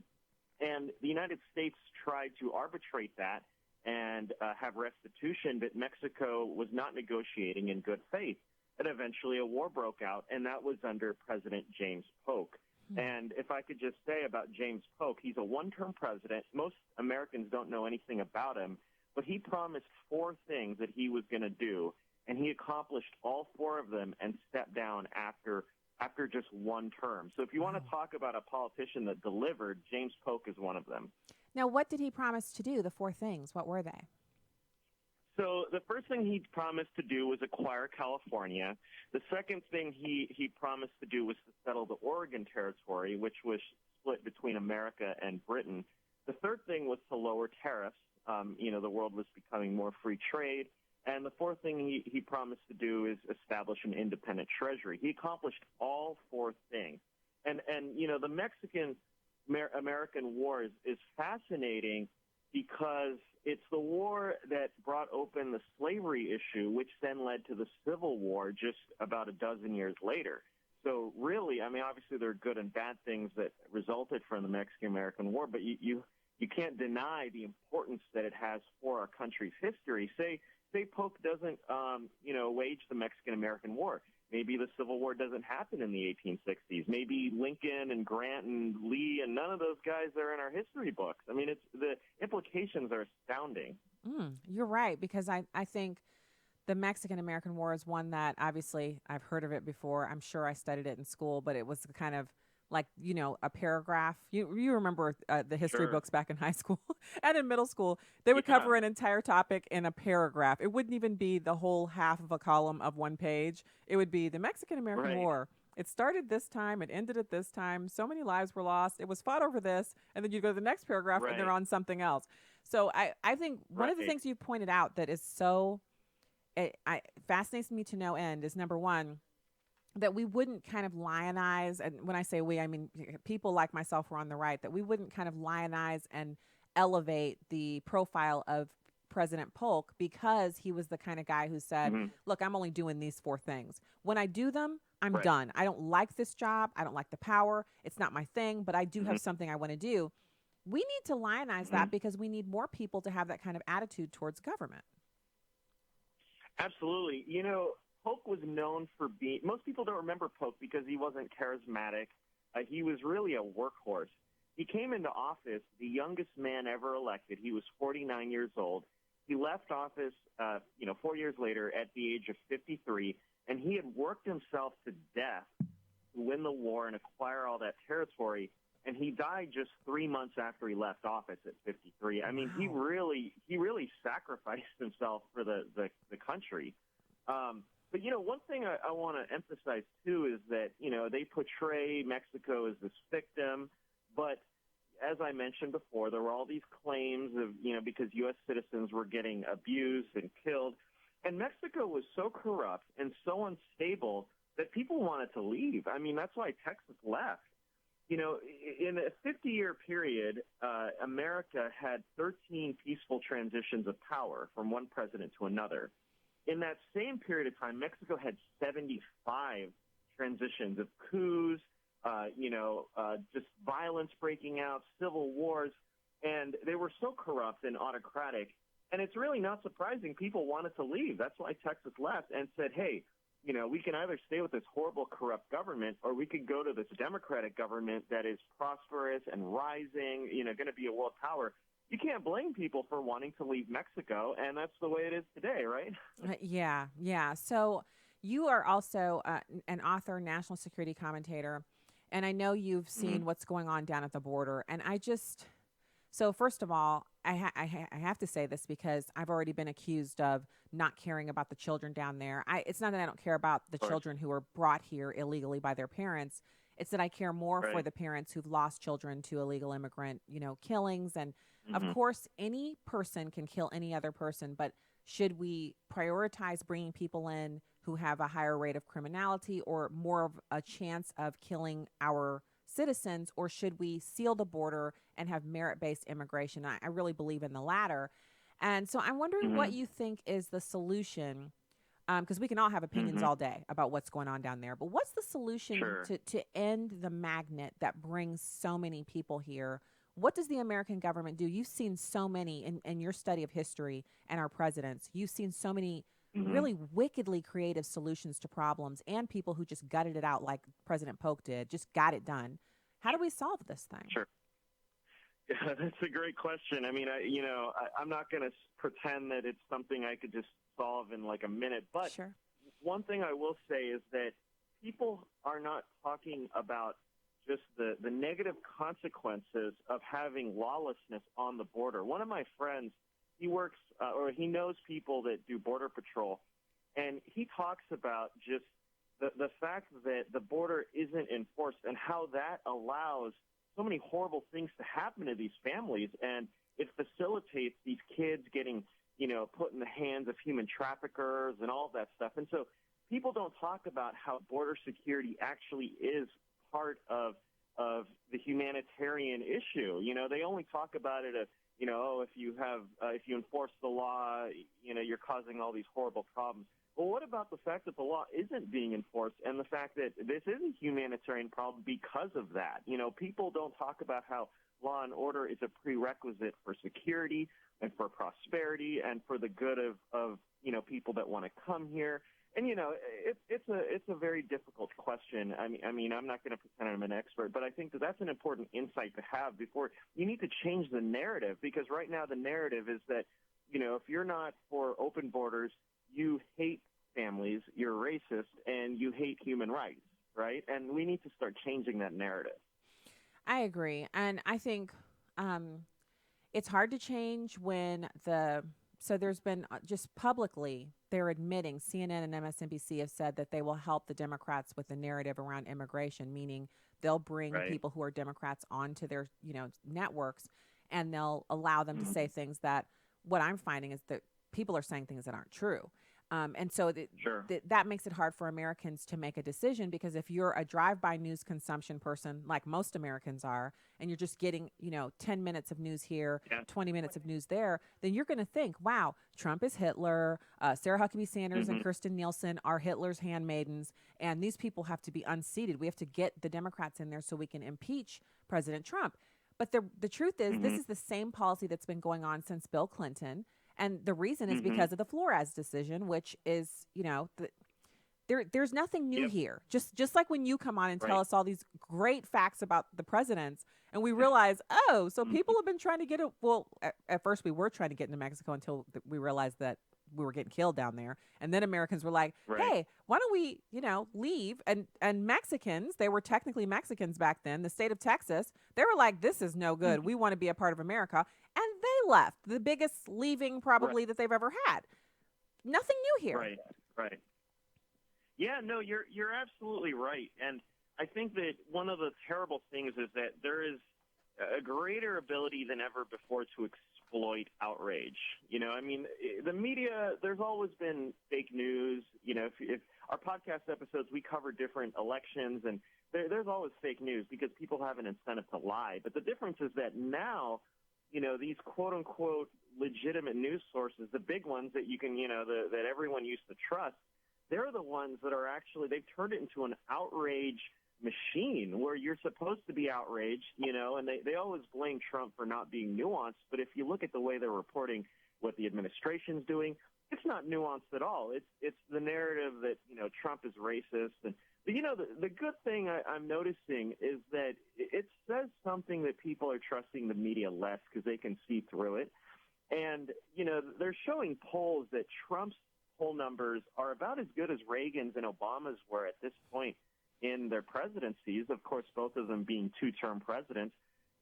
And the United States tried to arbitrate that and have restitution, but Mexico was not negotiating in good faith. And eventually a war broke out, and that was under President James Polk. And if I could just say about James Polk, he's a one-term president. Most Americans don't know anything about him. But he promised 4 things that he was going to do, and he accomplished all 4 of them and stepped down after just one term. So if you want to talk about a politician that delivered, James Polk is one of them. Now, what did he promise to do, the 4 things? What were they? So the first thing he promised to do was acquire California. The second thing he promised to do was to settle the Oregon Territory, which was split between America and Britain. The third thing was to lower tariffs. The world was becoming more free trade. And the fourth thing he promised to do is establish an independent treasury. He accomplished all 4 things. And the Mexican-American War is fascinating because it's the war that brought open the slavery issue, which then led to the Civil War just about a dozen years later. So really, obviously there are good and bad things that resulted from the Mexican-American War, but you can't deny the importance that it has for our country's history. Say Polk doesn't, wage the Mexican-American War. Maybe the Civil War doesn't happen in the 1860s. Maybe Lincoln and Grant and Lee and none of those guys are in our history books. The implications are astounding. You're right, because I think the Mexican-American War is one that obviously I've heard of it before. I'm sure I studied it in school, but it was kind of like, a paragraph. You remember the history books back in high school and in middle school. They would cover an entire topic in a paragraph. It wouldn't even be the whole half of a column of one page. It would be the Mexican-American War. It started this time, it ended at this time, so many lives were lost, it was fought over this, and then you go to the next paragraph and they're Right. on something else. So I think one of the Right. things you pointed out that is so fascinates me to no end is, number one, that we wouldn't kind of lionize, and when I say we, I mean people like myself who are on the right, that we wouldn't kind of lionize and elevate the profile of President Polk because he was the kind of guy who said, look, I'm only doing these 4 things. When I do them, I'm Right. done. I don't like this job. I don't like the power. It's not my thing, but I do have Mhm. something I want to do. We need to lionize that because we need more people to have that kind of attitude towards government. Absolutely. You know, Polk was known for being, most people don't remember Polk because he wasn't charismatic. He was really a workhorse. He came into office, the youngest man ever elected. He was 49 years old. He left office, 4 years later at the age of 53, and he had worked himself to death to win the war and acquire all that territory. And he died just 3 months after he left office at 53. I mean, he really sacrificed himself for the country. But, you know, one thing I want to emphasize, too, is that, you know, they portray Mexico as this victim. But as I mentioned before, there were all these claims of, you know, because U.S. citizens were getting abused and killed. And Mexico was so corrupt and so unstable that people wanted to leave. I mean, that's why Texas left. You know, in a 50-year period, America had 13 peaceful transitions of power from one president to another. In that same period of time, Mexico had 75 transitions of coups, just violence breaking out, civil wars, and they were so corrupt and autocratic. And it's really not surprising people wanted to leave. That's why Texas left and said, hey, you know, we can either stay with this horrible, corrupt government, or we could go to this democratic government that is prosperous and rising, you know, going to be a world power. You can't blame people for wanting to leave Mexico, and that's the way it is today, right? Yeah. So you are also an author, national security commentator, and I know you've seen what's going on down at the border. And so first of all, I have to say this because I've already been accused of not caring about the children down there. It's not that I don't care about the children who are brought here illegally by their parents. It's that I care more for the parents who've lost children to illegal immigrant, killings. And of course, any person can kill any other person, but should we prioritize bringing people in who have a higher rate of criminality or more of a chance of killing our citizens, or should we seal the border and have merit-based immigration? I really believe in the latter. And so I'm wondering what you think is the solution, because we can all have opinions all day about what's going on down there, but what's the solution to end the magnet that brings so many people here? What does the American government do? You've seen so many in your study of history and our presidents. You've seen so many really wickedly creative solutions to problems and people who just gutted it out like President Polk did, just got it done. How do we solve this thing? Sure. Yeah, that's a great question. I mean, I'm not going to pretend that it's something I could just solve in like a minute. But one thing I will say is that people are not talking about just the negative consequences of having lawlessness on the border. One of my friends, he works or he knows people that do border patrol, and he talks about just the fact that the border isn't enforced and how that allows so many horrible things to happen to these families, and it facilitates these kids getting, put in the hands of human traffickers and all of that stuff. And so people don't talk about how border security actually is part of the humanitarian issue. They only talk about it as, if you enforce the law, you're causing all these horrible problems. Well, what about the fact that the law isn't being enforced and the fact that this is a humanitarian problem because of that? People don't talk about how law and order is a prerequisite for security and for prosperity and for the good of people that want to come here. And, it's a very difficult question. I mean, I'm not going to pretend I'm an expert, but I think that's an important insight to have before you need to change the narrative, because right now the narrative is that, if you're not for open borders, you hate families, you're racist, and you hate human rights, right? And we need to start changing that narrative. I agree. And I think it's hard to change when the So there's been just publicly, they're admitting, CNN and MSNBC have said that they will help the Democrats with the narrative around immigration, meaning they'll bring people who are Democrats onto their, networks, and they'll allow them to say things that, what I'm finding is that people are saying things that aren't true. And so that makes it hard for Americans to make a decision, because if you're a drive-by news consumption person, like most Americans are, and you're just getting, 10 minutes of news here, 20 minutes of news there, then you're going to think, wow, Trump is Hitler, Sarah Huckabee Sanders and Kirsten Nielsen are Hitler's handmaidens, and these people have to be unseated. We have to get the Democrats in there so we can impeach President Trump. But the truth is, this is the same policy that's been going on since Bill Clinton. And the reason is because of the Flores decision, which is, there's nothing new here. Just like when you come on and tell us all these great facts about the presidents, and we realize, so people have been trying to get it. Well, at first we were trying to get into Mexico until we realized that we were getting killed down there. And then Americans were like, hey, why don't we, leave? And Mexicans, they were technically Mexicans back then, the state of Texas, they were like, this is no good. We want to be a part of America. And they left, the biggest leaving probably that they've ever had. Nothing new here. Right. Yeah, no, you're absolutely right. And I think that one of the terrible things is that there is a greater ability than ever before to exploit outrage. The media, there's always been fake news. If our podcast episodes, we cover different elections, and there's always fake news because people have an incentive to lie. But the difference is that now, these quote-unquote legitimate news sources, the big ones that you can, that everyone used to trust, they're the ones that are actually, they've turned it into an outrage machine where you're supposed to be outraged, and they always blame Trump for not being nuanced. But if you look at the way they're reporting what the administration's doing, it's not nuanced at all. It's the narrative that, Trump is racist. But, the good thing I'm noticing is that it says something that people are trusting the media less because they can see through it. And, they're showing polls that Trump's poll numbers are about as good as Reagan's and Obama's were at this point in their presidencies, of course, both of them being two-term presidents.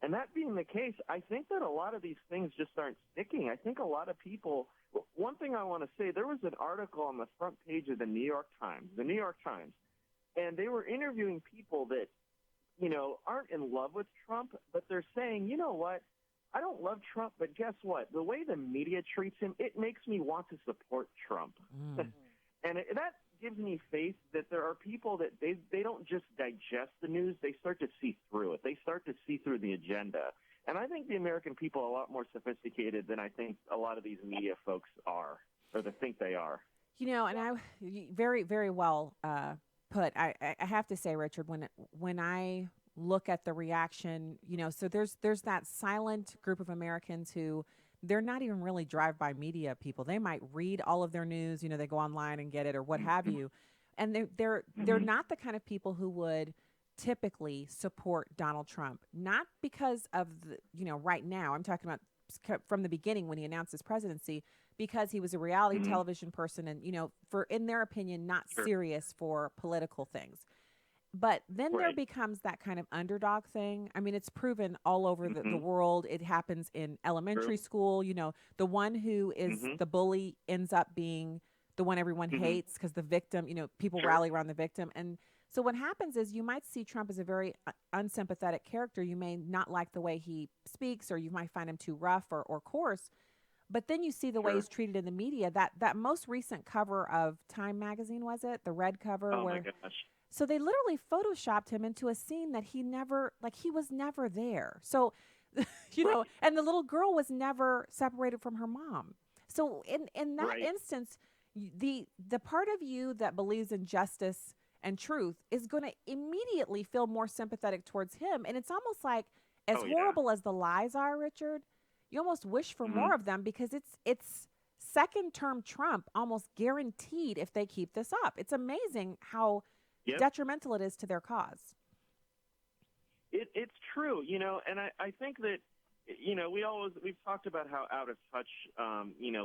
And that being the case, I think that a lot of these things just aren't sticking. I think a lot of people – one thing I want to say, there was an article on the front page of the New York Times, and they were interviewing people that, aren't in love with Trump, but they're saying, you know what, I don't love Trump, but guess what? The way the media treats him, it makes me want to support Trump. And that gives me faith that there are people that they don't just digest the news, they start to see through it. They start to see through the agenda. And I think the American people are a lot more sophisticated than I think a lot of these media folks are, or they think they are. And I very, very well put. I have to say, Richard, when I look at the reaction, so there's that silent group of Americans who they're not even really drive-by media people. They might read all of their news, they go online and get it or what have you. And they're not the kind of people who would typically support Donald Trump, not because of the, right now. I'm talking about from the beginning when he announced his presidency, because he was a reality television person and, for, in their opinion, not serious for political things. But then there becomes that kind of underdog thing. I mean, it's proven all over the world. It happens in elementary school. The one who is the bully ends up being the one everyone hates because the victim, people rally around the victim. And so what happens is you might see Trump as a very unsympathetic character. You may not like the way he speaks, or you might find him too rough or coarse. But then you see the way he's treated in the media. That most recent cover of Time magazine, was it? The red cover? Oh, my gosh. So they literally photoshopped him into a scene that he was never there. So, and the little girl was never separated from her mom. So in that instance, the part of you that believes in justice and truth is going to immediately feel more sympathetic towards him. And it's almost like, as horrible as the lies are, Richard, you almost wish for more of them, because it's second-term Trump almost guaranteed if they keep this up. It's amazing how detrimental it is to their cause. It's true, and I think that, we've talked about how out of touch,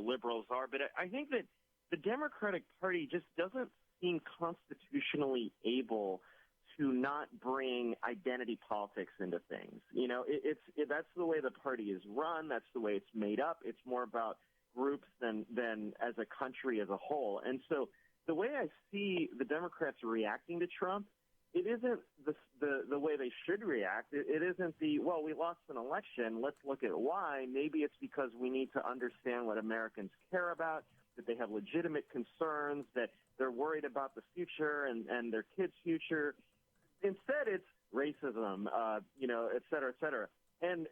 liberals are, but I think that the Democratic Party just doesn't seem constitutionally able to not bring identity politics into things. That's the way the party is run. That's the way it's made up. It's more about, groups than as a country as a whole. And so the way I see the Democrats reacting to Trump, it isn't the way they should react. It isn't well, we lost an election, let's look at why. Maybe it's because we need to understand what Americans care about, that they have legitimate concerns, that they're worried about the future and their kids' future. Instead, it's racism, et cetera, et cetera. And,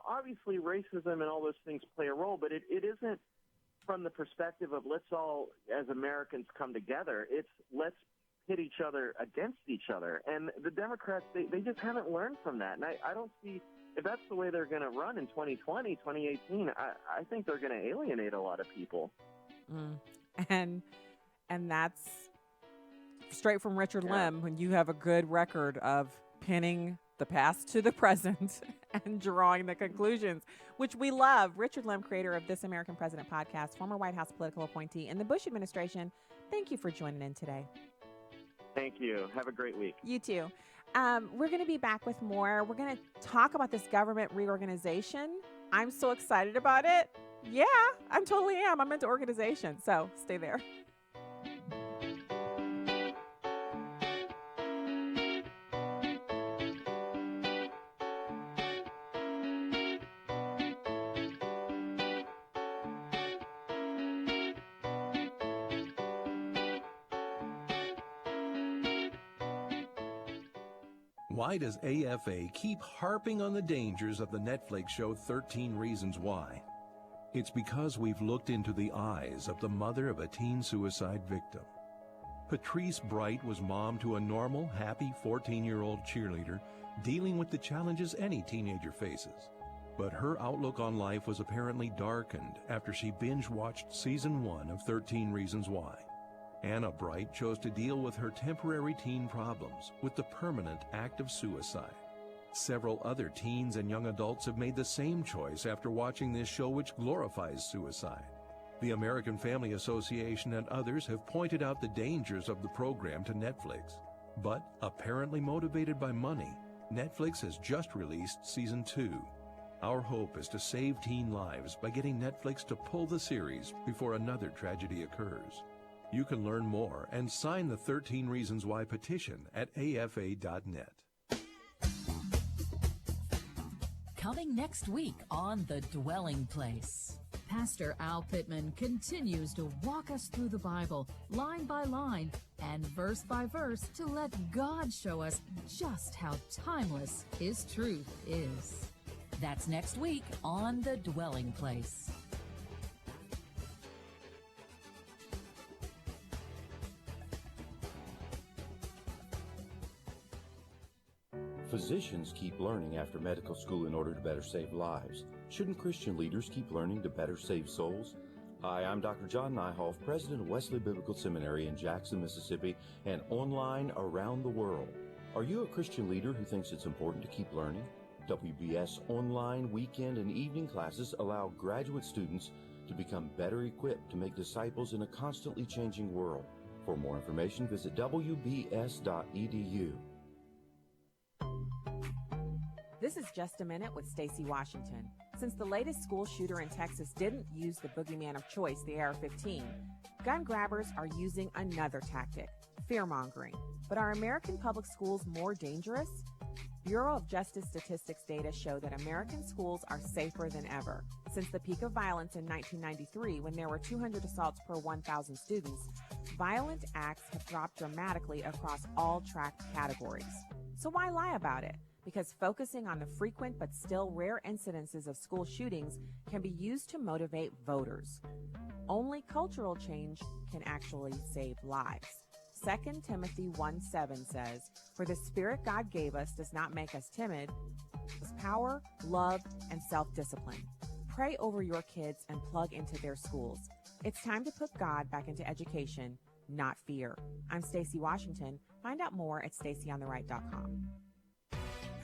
obviously racism and all those things play a role, but it isn't from the perspective of let's all, as Americans, come together. It's let's pit each other against each other. And the Democrats, they just haven't learned from that. And I don't see, if that's the way they're going to run in 2020, 2018, I think they're going to alienate a lot of people. And that's straight from Richard Lim, when you have a good record of pinning the past to the present and drawing the conclusions, which we love. Richard Lim, creator of This American President podcast, former White House political appointee in the Bush administration. Thank you for joining in today. Thank you. Have a great week. You too. We're going to be back with more. We're going to talk about this government reorganization. I'm so excited about it. Yeah, I totally am. I'm into organization. So stay there. Why does AFA keep harping on the dangers of the Netflix show 13 Reasons Why? It's because we've looked into the eyes of the mother of a teen suicide victim. Patrice Bright was mom to a normal, happy 14-year-old cheerleader dealing with the challenges any teenager faces. But her outlook on life was apparently darkened after she binge-watched season 1 of 13 Reasons Why. Anna Bright chose to deal with her temporary teen problems with the permanent act of suicide. Several other teens and young adults have made the same choice after watching this show, which glorifies suicide. The American Family Association and others have pointed out the dangers of the program to Netflix. But, apparently motivated by money, Netflix has just released season 2. Our hope is to save teen lives by getting Netflix to pull the series before another tragedy occurs. You can learn more and sign the 13 Reasons Why petition at afa.net. Coming next week on The Dwelling Place. Pastor Al Pittman continues to walk us through the Bible, line by line and verse by verse, to let God show us just how timeless His truth is. That's next week on The Dwelling Place. Physicians keep learning after medical school in order to better save lives. Shouldn't Christian leaders keep learning to better save souls? Hi, I'm Dr. John Nyhoff, president of Wesley Biblical Seminary in Jackson, Mississippi, and online around the world. Are you a Christian leader who thinks it's important to keep learning? WBS online weekend and evening classes allow graduate students to become better equipped to make disciples in a constantly changing world. For more information, visit wbs.edu. This is Just a Minute with Stacey Washington. Since the latest school shooter in Texas didn't use the boogeyman of choice, the AR-15, gun grabbers are using another tactic, fear-mongering. But are American public schools more dangerous? Bureau of Justice Statistics data show that American schools are safer than ever. Since the peak of violence in 1993, when there were 200 assaults per 1,000 students, violent acts have dropped dramatically across all tracked categories. So why lie about it? Because focusing on the frequent but still rare incidences of school shootings can be used to motivate voters. Only cultural change can actually save lives. 2 Timothy 1:7 says, "For the Spirit God gave us does not make us timid, it's power, love, and self-discipline." Pray over your kids and plug into their schools. It's time to put God back into education, not fear. I'm Stacey Washington. Find out more at staceyontheright.com.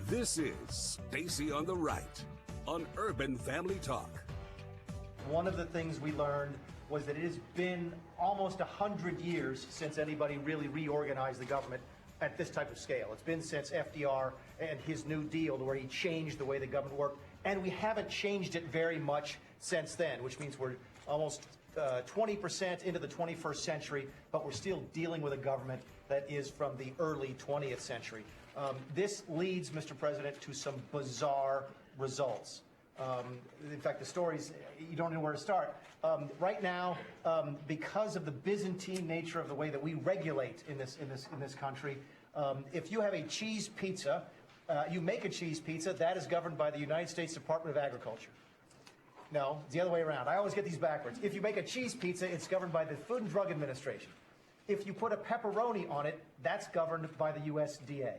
This is Stacey on the Right on Urban Family Talk. One of the things we learned was that it has been almost 100 years since anybody really reorganized the government at this type of scale. It's been since FDR and his New Deal, where he changed the way the government worked, and we haven't changed it very much since then, which means we're almost 20% into the 21st century, but we're still dealing with a government that is from the early 20th century. This leads, Mr. President, to some bizarre results. In fact, the stories, you don't know where to start. Right now, because of the Byzantine nature of the way that we regulate in this country, if you have a cheese pizza, you make a cheese pizza, that is governed by the United States Department of Agriculture. No, it's the other way around. I always get these backwards. If you make a cheese pizza, it's governed by the Food and Drug Administration. If you put a pepperoni on it, that's governed by the USDA.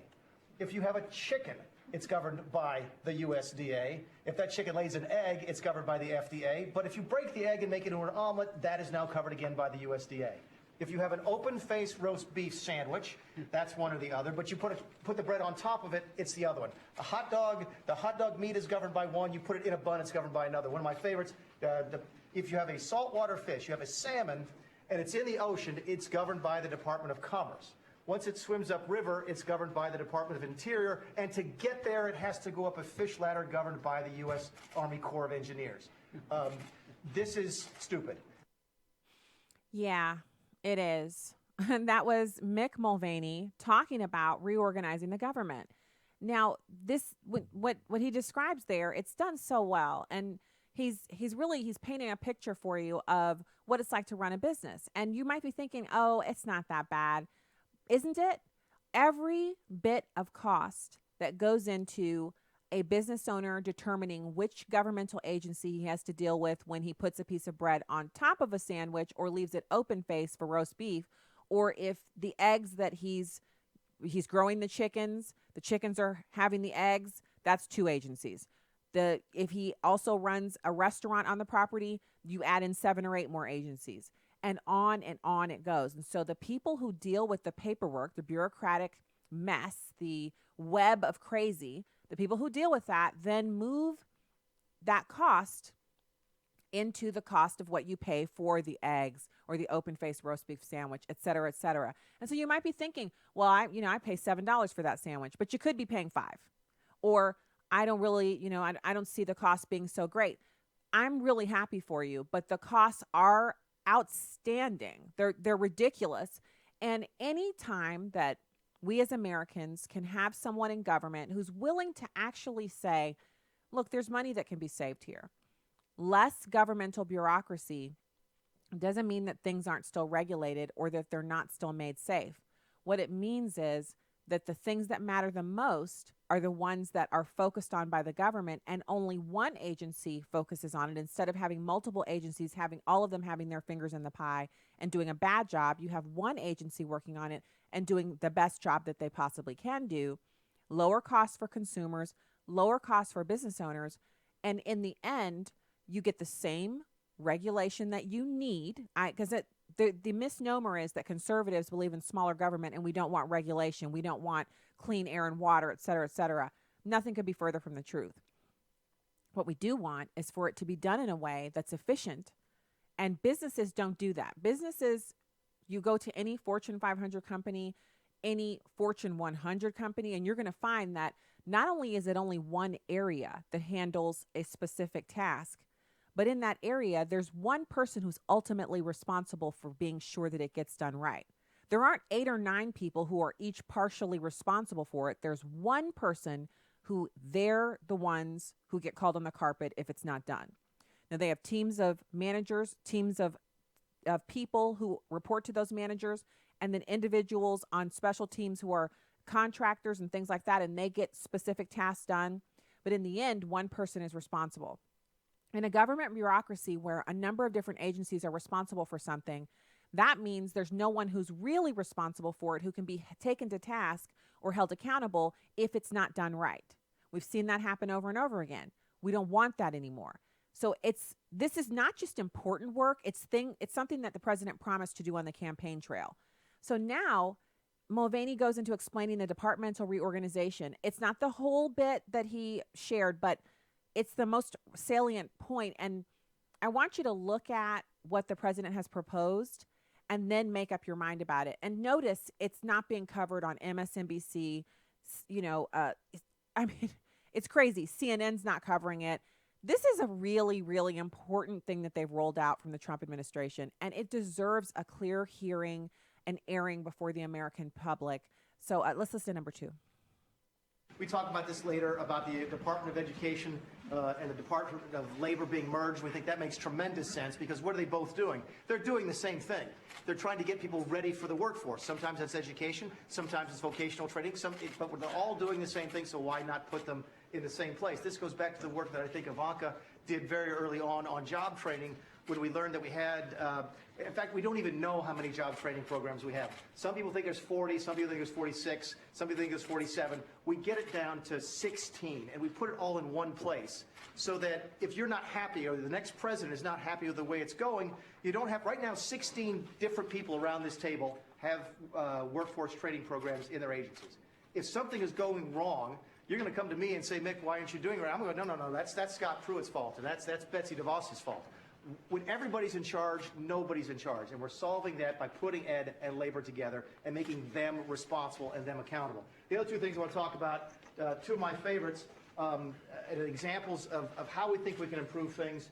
If you have a chicken, it's governed by the USDA. If that chicken lays an egg, it's governed by the FDA. But if you break the egg and make it into an omelet, that is now covered again by the USDA. If you have an open-faced roast beef sandwich, that's one or the other. But you put the bread on top of it, it's the other one. A hot dog, the hot dog meat is governed by one. You put it in a bun, it's governed by another. One of my favorites, if you have a saltwater fish, you have a salmon, and it's in the ocean, it's governed by the Department of Commerce. Once it swims upriver, it's governed by the Department of Interior, and to get there, it has to go up a fish ladder governed by the U.S. Army Corps of Engineers. This is stupid. Yeah, it is. And that was Mick Mulvaney talking about reorganizing the government. Now, this what he describes there, it's done so well, and he's painting a picture for you of what it's like to run a business. And you might be thinking, oh, it's not that bad. Isn't it? Every bit of cost that goes into a business owner determining which governmental agency he has to deal with when he puts a piece of bread on top of a sandwich or leaves it open face for roast beef, or if the eggs that he's growing the chickens are having the eggs, that's 2 agencies. If he also runs a restaurant on the property, you add in 7 or 8 more agencies. And on it goes. And so the people who deal with the paperwork, the bureaucratic mess, the web of crazy, the people who deal with that then move that cost into the cost of what you pay for the eggs or the open-faced roast beef sandwich, et cetera, et cetera. And so you might be thinking, well, I pay $7 for that sandwich, but you could be paying $5. Or I don't really, I don't see the cost being so great. I'm really happy for you, but the costs are outstanding. They're ridiculous. And any time that we as Americans can have someone in government who's willing to actually say, look, there's money that can be saved here. Less governmental bureaucracy doesn't mean that things aren't still regulated or that they're not still made safe. What it means is that the things that matter the most are the ones that are focused on by the government, and only one agency focuses on it. Instead of having multiple agencies, having all of them having their fingers in the pie and doing a bad job, you have one agency working on it and doing the best job that they possibly can do. Lower costs for consumers, lower costs for business owners, and in the end, you get the same regulation that you need. Because the misnomer is that conservatives believe in smaller government and we don't want regulation. We don't want clean air and water, et cetera, et cetera. Nothing could be further from the truth. What we do want is for it to be done in a way that's efficient. And businesses don't do that. Businesses, you go to any Fortune 500 company, any Fortune 100 company, and you're going to find that not only is it only one area that handles a specific task, but in that area, there's one person who's ultimately responsible for being sure that it gets done right. There aren't 8 or 9 people who are each partially responsible for it. There's one person who they're the ones who get called on the carpet if it's not done. Now, they have teams of managers, teams of people who report to those managers, and then individuals on special teams who are contractors and things like that, and they get specific tasks done. But in the end, one person is responsible. In a government bureaucracy where a number of different agencies are responsible for something, that means there's no one who's really responsible for it who can be taken to task or held accountable if it's not done right. We've seen that happen over and over again. We don't want that anymore. So this is not just important work. It's something that the president promised to do on the campaign trail. So now Mulvaney goes into explaining the departmental reorganization. It's not the whole bit that he shared, but it's the most salient point. And I want you to look at what the president has proposed and then make up your mind about it. And notice it's not being covered on MSNBC. It's crazy. CNN's not covering it. This is a really, really important thing that they've rolled out from the Trump administration, and it deserves a clear hearing and airing before the American public. So let's listen to number 2. We talk about this later, about the Department of Education and the Department of Labor being merged. We think that makes tremendous sense because what are they both doing? They're doing the same thing. They're trying to get people ready for the workforce. Sometimes that's education, sometimes it's vocational training, but they're all doing the same thing, so why not put them in the same place? This goes back to the work that I think Ivanka did very early on job training, when we learned that we had, in fact, we don't even know how many job training programs we have. Some people think there's 40, some people think there's 46, some people think there's 47. We get it down to 16, and we put it all in one place so that if you're not happy or the next president is not happy with the way it's going, you don't have, right now, 16 different people around this table have workforce training programs in their agencies. If something is going wrong, you're going to come to me and say, Mick, why aren't you doing it right? I'm going to go, no, that's Scott Pruitt's fault, and that's Betsy DeVos's fault. When everybody's in charge, nobody's in charge. And we're solving that by putting ed and labor together and making them responsible and them accountable. The other 2 things I want to talk about, 2 of my favorites, examples of how we think we can improve things.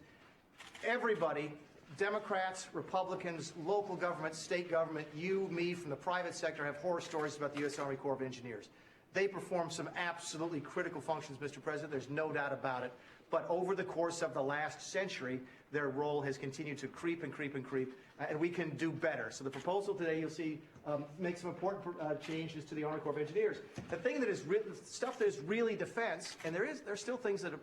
Everybody, Democrats, Republicans, local government, state government, you, me, from the private sector, have horror stories about the U.S. Army Corps of Engineers. They perform some absolutely critical functions, Mr. President. There's no doubt about it. But over the course of the last century, their role has continued to creep, and we can do better. So the proposal today, you'll see, makes some important changes to the Army Corps of Engineers. The thing that is stuff that is really defense, and there's still things that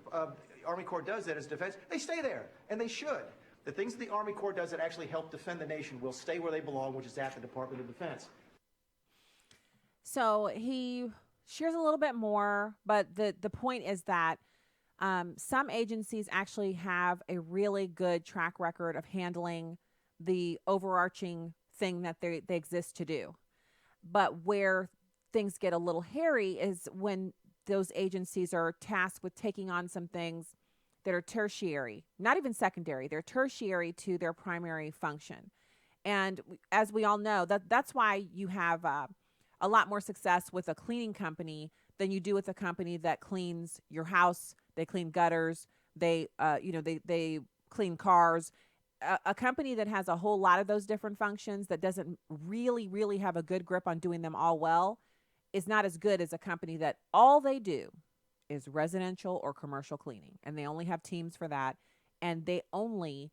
Army Corps does that is defense. They stay there, and they should. The things that the Army Corps does that actually help defend the nation will stay where they belong, which is at the Department of Defense. So he shares a little bit more, but the point is that some agencies actually have a really good track record of handling the overarching thing that they exist to do. But where things get a little hairy is when those agencies are tasked with taking on some things that are tertiary, not even secondary. They're tertiary to their primary function. And as we all know, that's why you have a lot more success with a cleaning company than you do with a company that cleans your house. They clean gutters. They clean cars. A company that has a whole lot of those different functions that doesn't really have a good grip on doing them all well is not as good as a company that all they do is residential or commercial cleaning, and they only have teams for that, and they only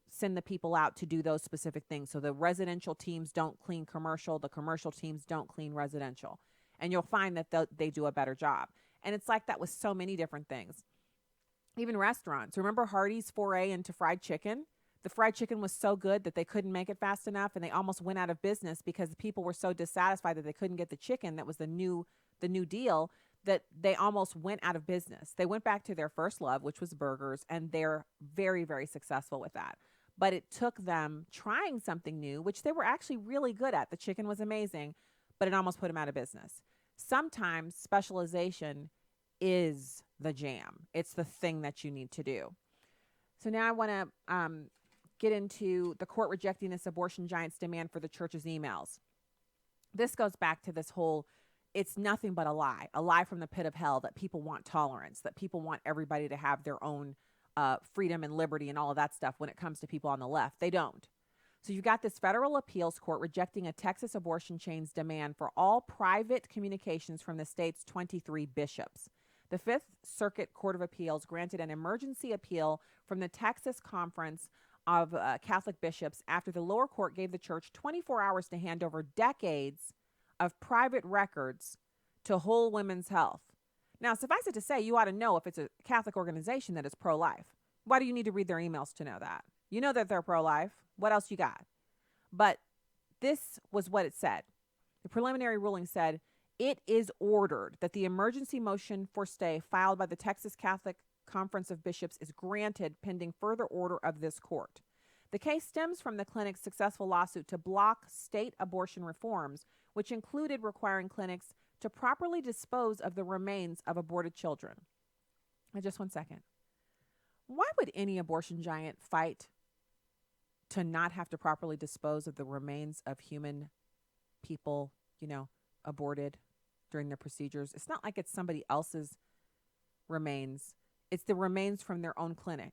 send the people out to do those specific things. So the residential teams don't clean commercial, the commercial teams don't clean residential, and you'll find that they do a better job. And it's like that with so many different things. Even restaurants. Remember Hardee's foray into fried chicken? The fried chicken was so good that they couldn't make it fast enough, and they almost went out of business because the people were so dissatisfied that they couldn't get the chicken that was the new deal, that they almost went out of business. They went back to their first love, which was burgers, and they're very, very successful with that. But it took them trying something new, which they were actually really good at. The chicken was amazing, but it almost put them out of business. Sometimes specialization is the jam. It's the thing that you need to do. So now I want to get into the court rejecting this abortion giant's demand for the church's emails. This goes back to this whole, it's nothing but a lie from the pit of hell, that people want tolerance, that people want everybody to have their own freedom and liberty and all of that stuff when it comes to people on the left. They don't. So you've got this federal appeals court rejecting a Texas abortion chain's demand for all private communications from the state's 23 bishops. The Fifth Circuit Court of Appeals granted an emergency appeal from the Texas Conference of Catholic Bishops after the lower court gave the church 24 hours to hand over decades of private records to Whole Women's Health. Now, suffice it to say, you ought to know if it's a Catholic organization that is pro-life. Why do you need to read their emails to know that? You know that they're pro-life. What else you got? But this was what it said. The preliminary ruling said, it is ordered that the emergency motion for stay filed by the Texas Catholic Conference of Bishops is granted pending further order of this court. The case stems from the clinic's successful lawsuit to block state abortion reforms, which included requiring clinics to properly dispose of the remains of aborted children. Now, just one second. Why would any abortion giant fight to not have to properly dispose of the remains of human people, aborted during their procedures? It's not like it's somebody else's remains. It's the remains from their own clinic.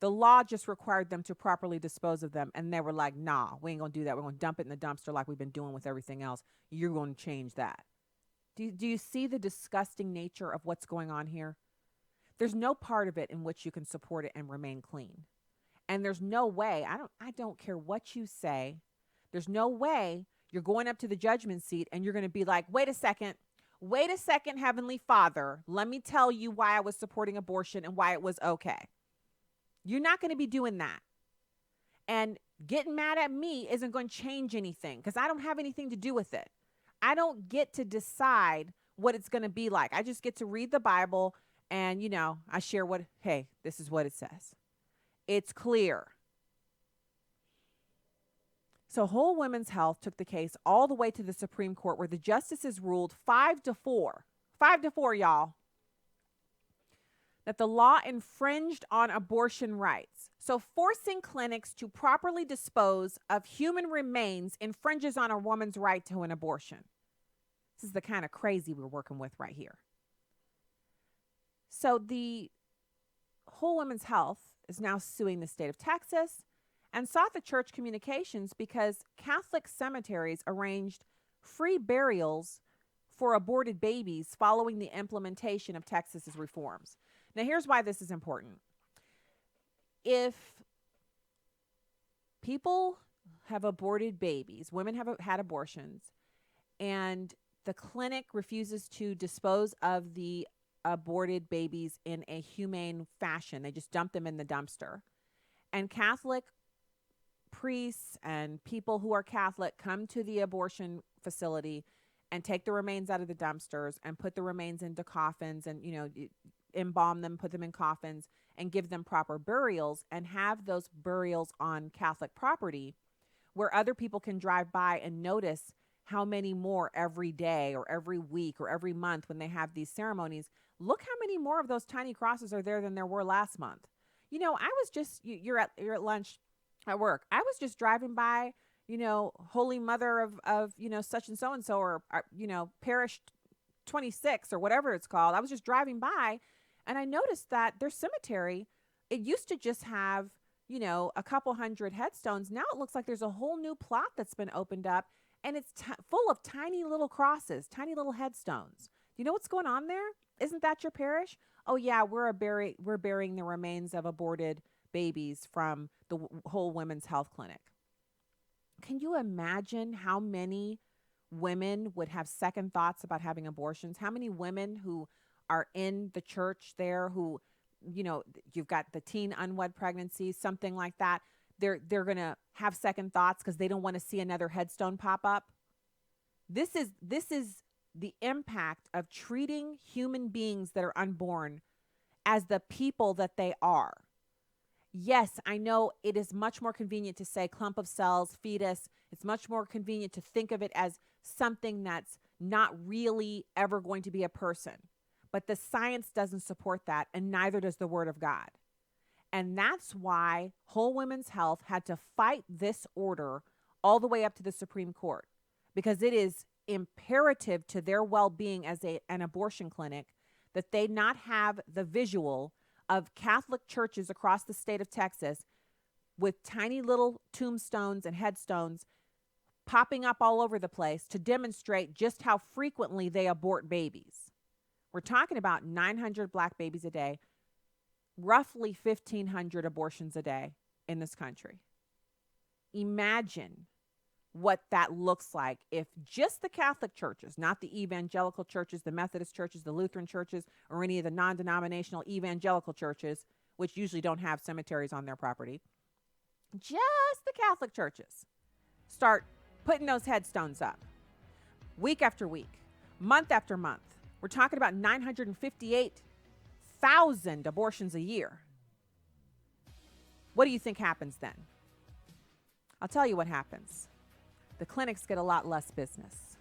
The law just required them to properly dispose of them, and they were like, nah, we ain't going to do that. We're going to dump it in the dumpster like we've been doing with everything else. You're going to change that. Do you see the disgusting nature of what's going on here? There's no part of it in which you can support it and remain clean. And there's no way, I don't care what you say, there's no way you're going up to the judgment seat and you're going to be like, wait a second, Heavenly Father, let me tell you why I was supporting abortion and why it was okay. You're not going to be doing that. And getting mad at me isn't going to change anything because I don't have anything to do with it. I don't get to decide what it's going to be like. I just get to read the Bible and, I share hey, this is what it says. It's clear. So Whole Women's Health took the case all the way to the Supreme Court where the justices ruled 5-4, y'all, that the law infringed on abortion rights. So forcing clinics to properly dispose of human remains infringes on a woman's right to an abortion. This is the kind of crazy we're working with right here. So the Whole Women's Health is now suing the state of Texas and sought the church communications because Catholic cemeteries arranged free burials for aborted babies following the implementation of Texas's reforms. Now, here's why this is important. If people have aborted babies, women have had abortions, and the clinic refuses to dispose of the aborted babies in a humane fashion, they just dump them in the dumpster, and Catholic priests and people who are Catholic come to the abortion facility and take the remains out of the dumpsters and put the remains into coffins and, embalm them, put them in coffins, and give them proper burials and have those burials on Catholic property where other people can drive by and notice how many more every day or every week or every month when they have these ceremonies. Look how many more of those tiny crosses are there than there were last month. I was just, you're at lunch at work. I was just driving by, Holy Mother of such and so, or, Parish 26 or whatever it's called. I was just driving by and I noticed that their cemetery, it used to just have, a couple hundred headstones. Now it looks like there's a whole new plot that's been opened up and it's full of tiny little crosses, tiny little headstones. You know what's going on there? Isn't that your parish? Oh yeah, we're burying the remains of aborted babies from the Whole Women's Health Clinic. Can you imagine how many women would have second thoughts about having abortions? How many women who are in the church there who, you've got the teen unwed pregnancy, something like that. They're going to have second thoughts because they don't want to see another headstone pop up. This is the impact of treating human beings that are unborn as the people that they are. Yes, I know it is much more convenient to say clump of cells, fetus. It's much more convenient to think of it as something that's not really ever going to be a person. But the science doesn't support that, and neither does the Word of God. And that's why Whole Women's Health had to fight this order all the way up to the Supreme Court, because it is imperative to their well-being as an abortion clinic that they not have the visual of Catholic churches across the state of Texas with tiny little tombstones and headstones popping up all over the place to demonstrate just how frequently they abort babies. We're talking about 900 black babies a day, roughly 1,500 abortions a day in this country. Imagine what that looks like if just the Catholic churches, not the evangelical churches, the Methodist churches, the Lutheran churches, or any of the non-denominational evangelical churches, which usually don't have cemeteries on their property, just the Catholic churches start putting those headstones up week after week, month after month. We're talking about 958,000 abortions a year. What do you think happens then? I'll tell you what happens. The clinics get a lot less business,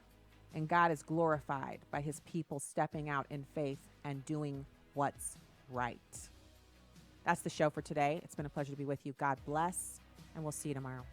and God is glorified by his people stepping out in faith and doing what's right. That's the show for today. It's been a pleasure to be with you. God bless, and we'll see you tomorrow.